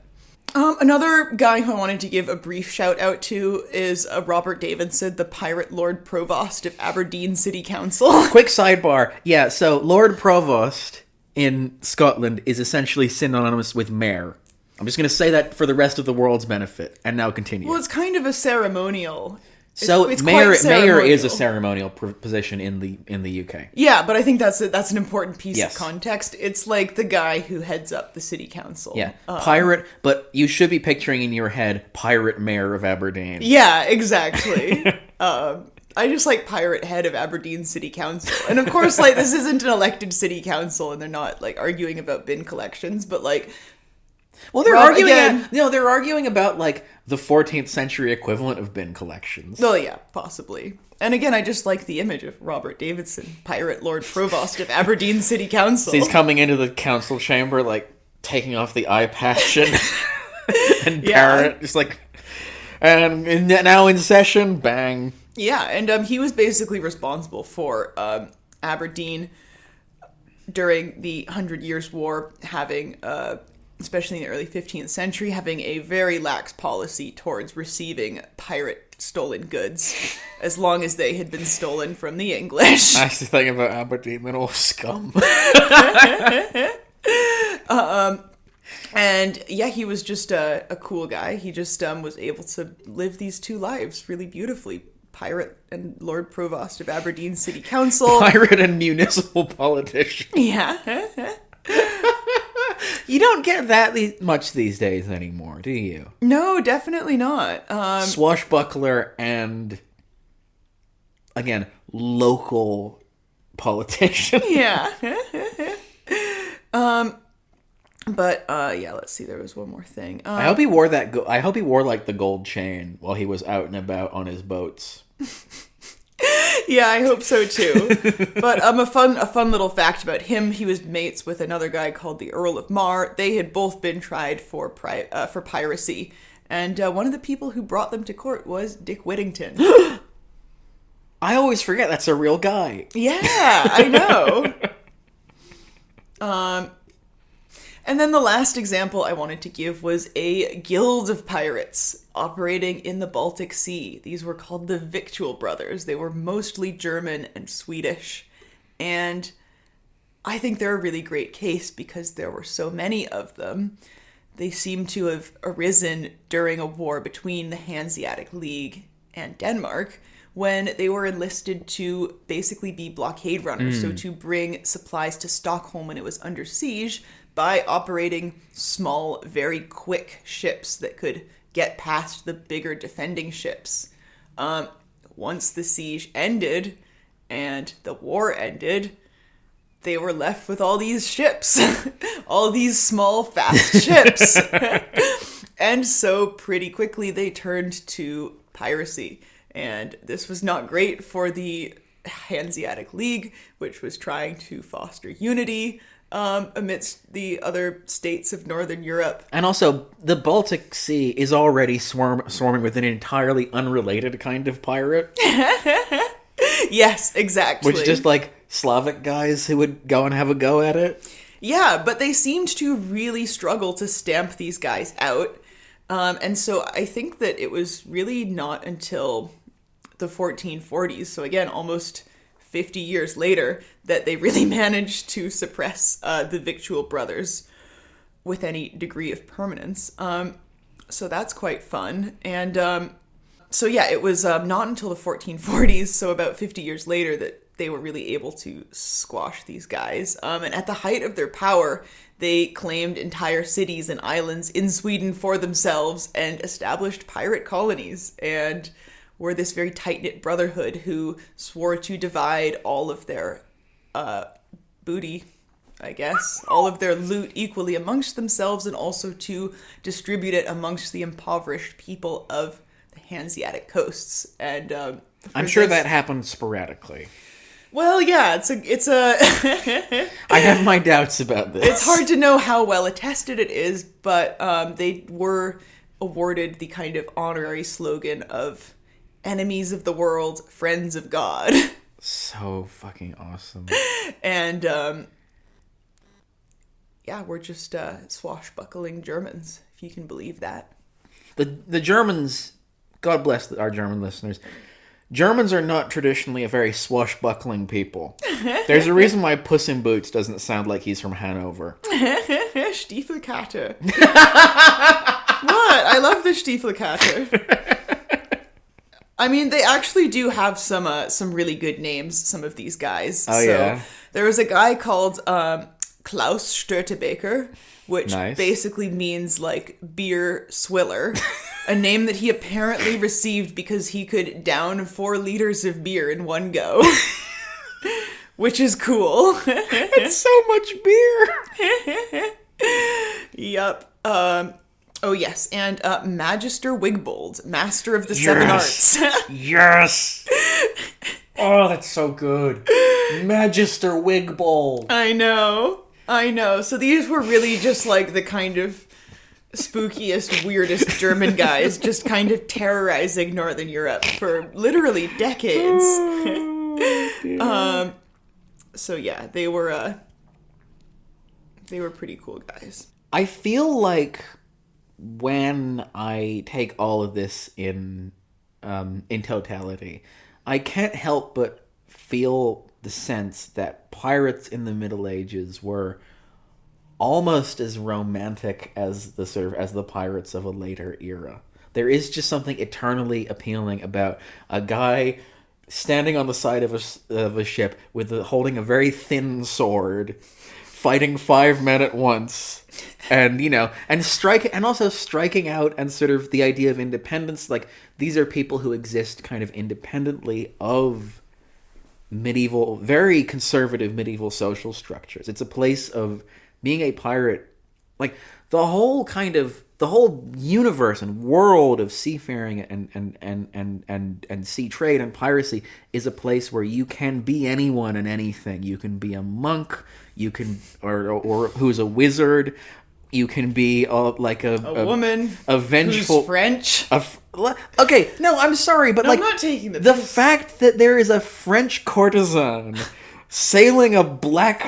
Another guy who I wanted to give a brief shout out to is Robert Davidson, the Pirate Lord Provost of Aberdeen City Council. Quick sidebar. Yeah, so Lord Provost in Scotland is essentially synonymous with mayor. I'm just going to say that for the rest of the world's benefit, and now continue. Well, it's kind of a ceremonial. So it's mayor ceremonial. is a ceremonial position in the UK. Yeah, but I think that's an important piece Yes. of context. It's like the guy who heads up the city council. Yeah, pirate, but you should be picturing in your head pirate mayor of Aberdeen. Yeah, exactly. I just like pirate head of Aberdeen City Council. And of course, like, this isn't an elected city council, and they're not, like, arguing about bin collections, but, like... Well, they're arguing about, like, the 14th century equivalent of bin collections. Well, yeah, possibly. And again, I just like the image of Robert Davidson, Pirate Lord Provost of Aberdeen City Council. So he's coming into the council chamber, like, taking off the eye patch and parrot, just like, and now in session, bang. Yeah, and he was basically responsible for Aberdeen during the 100 Years' War having, especially in the early 15th century, having a very lax policy towards receiving pirate stolen goods, as long as they had been stolen from the English. That's the thing about Aberdeen, they're all scum. And yeah, he was just a cool guy. He just was able to live these two lives really beautifully. Pirate and Lord Provost of Aberdeen City Council. Pirate and municipal politician. Yeah. You don't get that much these days anymore, do you? No, definitely not. Swashbuckler and, again, local politician. Yeah. But yeah, let's see. There was one more thing. I hope he wore that. I hope he wore like the gold chain while he was out and about on his boats. Yeah, I hope so too. But a fun little fact about him: he was mates with another guy called the Earl of Mar. They had both been tried for piracy, and one of the people who brought them to court was Dick Whittington. I always forget that's a real guy. Yeah, I know. And then the last example I wanted to give was a guild of pirates operating in the Baltic Sea. These were called the Victual Brothers. They were mostly German and Swedish. And I think they're a really great case because there were so many of them. They seem to have arisen during a war between the Hanseatic League and Denmark when they were enlisted to basically be blockade runners, so to bring supplies to Stockholm when it was under siege by operating small, very quick ships that could get past the bigger defending ships. Once the siege ended and the war ended, they were left with all these ships, all these small, fast ships. And so pretty quickly they turned to piracy. And this was not great for the Hanseatic League, which was trying to foster unity amidst the other states of Northern Europe. And also, the Baltic Sea is already swarming with an entirely unrelated kind of pirate. Yes, exactly. Which is just like Slavic guys who would go and have a go at it. Yeah, but they seemed to really struggle to stamp these guys out. And so I think that it was really not until the 1440s, so again, almost 50 years later, that they really managed to suppress the Victual Brothers with any degree of permanence. So that's quite fun. And so yeah, it was not until the 1440s, so about 50 years later, that they were really able to squash these guys. And at the height of their power, they claimed entire cities and islands in Sweden for themselves and established pirate colonies, and were this very tight-knit brotherhood who swore to divide all of their booty, I guess, all of their loot equally amongst themselves, and also to distribute it amongst the impoverished people of the Hanseatic coasts. And I'm sure that happened sporadically. Well, yeah, it's a I have my doubts about this. It's hard to know how well attested it is, but they were awarded the kind of honorary slogan of enemies of the world, friends of God. So fucking awesome. And yeah, we're just swashbuckling Germans, if you can believe that. The Germans, God bless our German listeners, Germans are not traditionally a very swashbuckling people. There's a reason why Puss in Boots doesn't sound like he's from Hanover. Stiefelkater. What? I love the Stiefelkater. I mean, they actually do have some really good names, some of these guys. Oh, yeah? There was a guy called Klaus Störtebeker, which Nice. basically means, like, beer swiller. A name that he apparently received because he could down 4 liters of beer in one go. Which is cool. It's so much beer. Yup. Oh, yes. And Magister Wigbold, Master of the Seven Arts. Yes. Oh, that's so good. Magister Wigbold. I know. So these were really just like the kind of spookiest, weirdest German guys just kind of terrorizing Northern Europe for literally decades. So yeah, they were pretty cool guys. I feel like when I take all of this in totality, I can't help but feel the sense that pirates in the Middle Ages were almost as romantic as the pirates of a later era. There is just something eternally appealing about a guy standing on the side of a ship holding a very thin sword, fighting 5 men at once, and also striking out, and sort of the idea of independence. Like, these are people who exist kind of independently of very conservative medieval social structures. It's a place of being a pirate, like the whole universe and world of seafaring and sea trade and piracy is a place where you can be anyone and anything. You can be a monk, you can or who's a wizard, You can be like a woman, a vengeful who's French. Okay, no, I'm sorry, but No, like I'm not taking the fact that there is a French courtesan sailing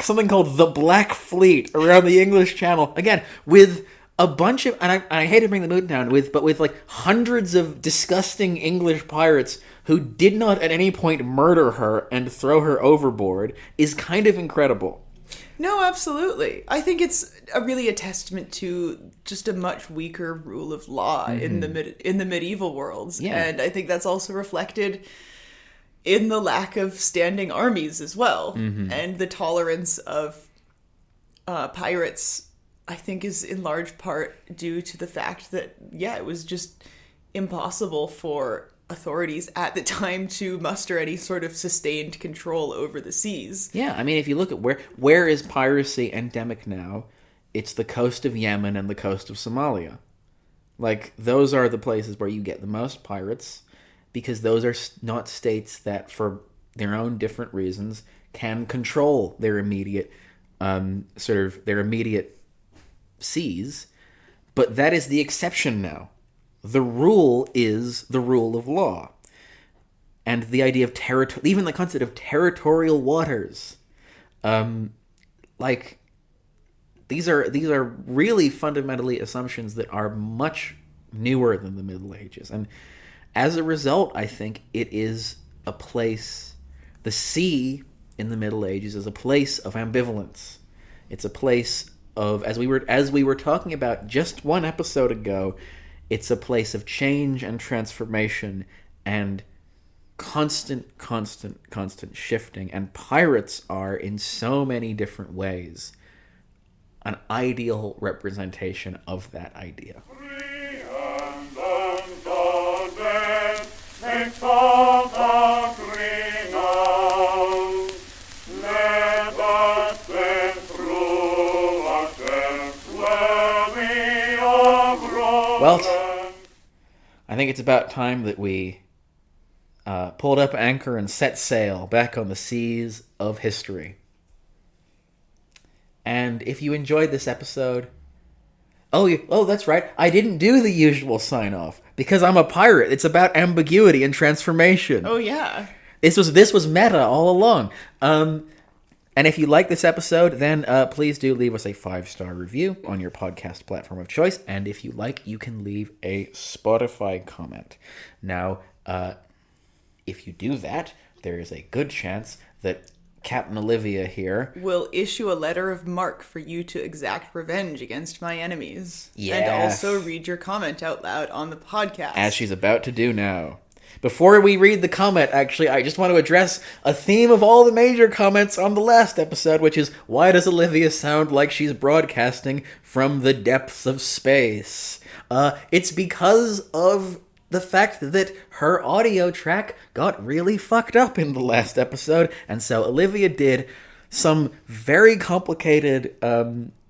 something called the Black Fleet around the English Channel, again, with a bunch of, and I hate to bring the mood down, with like hundreds of disgusting English pirates who did not at any point murder her and throw her overboard, is kind of incredible. No, absolutely. I think it's really a testament to just a much weaker rule of law in the medieval worlds. Yeah. And I think that's also reflected in the lack of standing armies as well. And the tolerance of pirates, I think, is in large part due to the fact that, it was just impossible for authorities at the time to muster any sort of sustained control over the seas. Yeah, I mean, if you look at where is piracy endemic now, it's the coast of Yemen and the coast of Somalia. Like, those are the places where you get the most pirates, because those are not states that, for their own different reasons, can control their immediate, their immediate seas. But that is the exception now. The rule is the rule of law. And the idea of even the concept of territorial waters. These are really fundamentally assumptions that are much newer than the Middle Ages. And as a result, I think it is a place, the sea in the Middle Ages is a place of ambivalence. It's a place of, as we were talking about just one episode ago, it's a place of change and transformation and constant shifting. And pirates are, in so many different ways, an ideal representation of that idea. Well, I think it's about time that we pulled up anchor and set sail back on the seas of history. And if you enjoyed this episode... Oh, that's right. I didn't do the usual sign-off, because I'm a pirate. It's about ambiguity and transformation. Oh, yeah. This was meta all along. And if you like this episode, then please do leave us a 5-star review on your podcast platform of choice. And if you like, you can leave a Spotify comment. Now, if you do that, there is a good chance that Captain Olivia here will issue a letter of marque for you to exact revenge against my enemies. Yes. And also read your comment out loud on the podcast. As she's about to do now. Before we read the comment, actually, I just want to address a theme of all the major comments on the last episode, which is, why does Olivia sound like she's broadcasting from the depths of space? It's because of the fact that her audio track got really fucked up in the last episode, and so Olivia did some very complicated,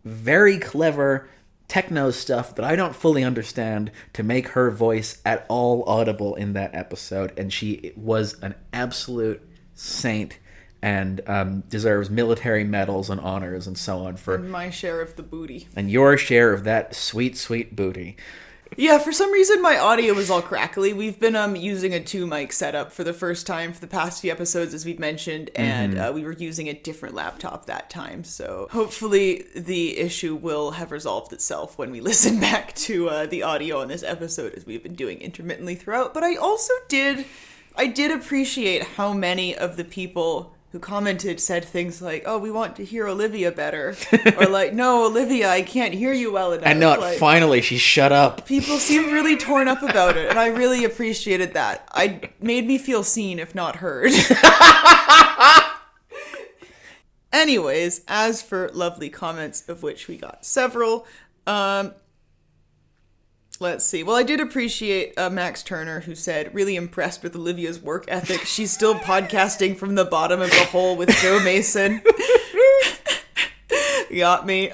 very clever techno stuff that I don't fully understand to make her voice at all audible in that episode, and she was an absolute saint and deserves military medals and honors and so on for my share of the booty. And your share of that sweet, sweet booty. Yeah, for some reason my audio was all crackly. We've been using a 2-mic setup for the first time for the past few episodes, as we've mentioned, and we were using a different laptop that time. So hopefully the issue will have resolved itself when we listen back to the audio on this episode, as we've been doing intermittently throughout. But I also did appreciate how many of the people who commented said things like, oh, we want to hear Olivia better. Or like, no, Olivia, I can't hear you well enough. And not finally, she shut up. People seemed really torn up about it, and I really appreciated that. Made me feel seen, if not heard. Anyways, as for lovely comments, of which we got several, let's see. Well, I did appreciate Max Turner, who said, really impressed with Olivia's work ethic. She's still podcasting from the bottom of the hole with Joe Mason. Got me.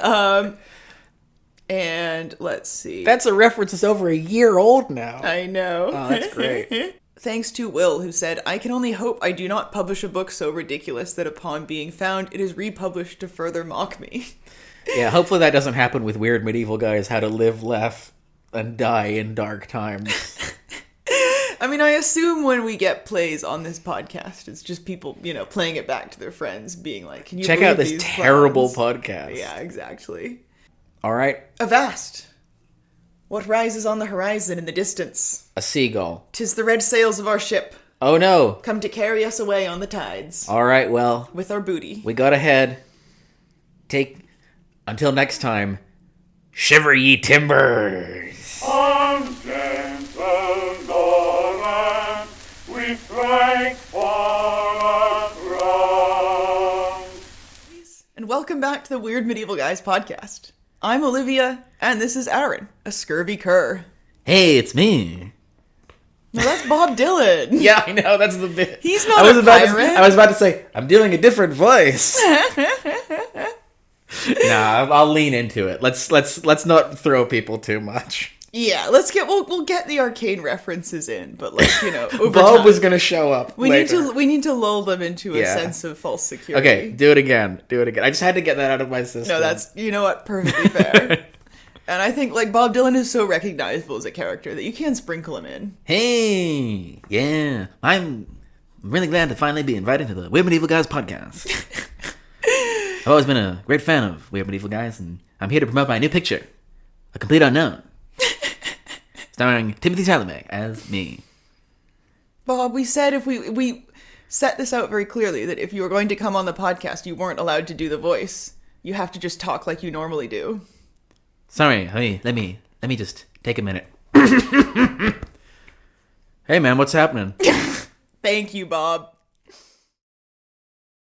And let's see. That's a reference that's over a year old now. I know. Oh, that's great. Thanks to Will, who said, I can only hope I do not publish a book so ridiculous that upon being found, it is republished to further mock me. Yeah, hopefully that doesn't happen with Weird Medieval Guys, How to Live, Laugh, and Die in Dark Times. I mean, I assume when we get plays on this podcast, it's just people, playing it back to their friends, being like, can you Check believe out this these terrible clowns? podcast. Yeah, exactly. All right. Avast! What rises on the horizon in the distance? A seagull. 'Tis the red sails of our ship, Oh, no. come to carry us away on the tides. All right, well, With our booty. we got ahead. Until next time, shiver ye timbers. On gentle Norman, we strike for a throne. And welcome back to the Weird Medieval Guys podcast. I'm Olivia, and this is Aran, a scurvy cur. Hey, it's me. No, that's Bob Dylan. Yeah, I know, that's the bit. He's not a pirate. I was about to say, I'm doing a different voice. Nah, I'll lean into it. Let's not throw people too much. Yeah, we'll get the arcane references in, but over Bob time, was gonna show up. we later. need to lull them into a Yeah. sense of false security. Okay, do it again. I just had to get that out of my system. No, that's what, perfectly fair. And I think Bob Dylan is so recognizable as a character that you can sprinkle him in. Hey, yeah, I'm really glad to finally be invited to the Weird Medieval Guys podcast. I've always been a great fan of Weird Medieval Guys, and I'm here to promote my new picture, A Complete Unknown, starring Timothy Chalamet as me. Bob, we said if we set this out very clearly that if you were going to come on the podcast, you weren't allowed to do the voice. You have to just talk like you normally do. Sorry, let me just take a minute. Hey man, what's happening? Thank you, Bob.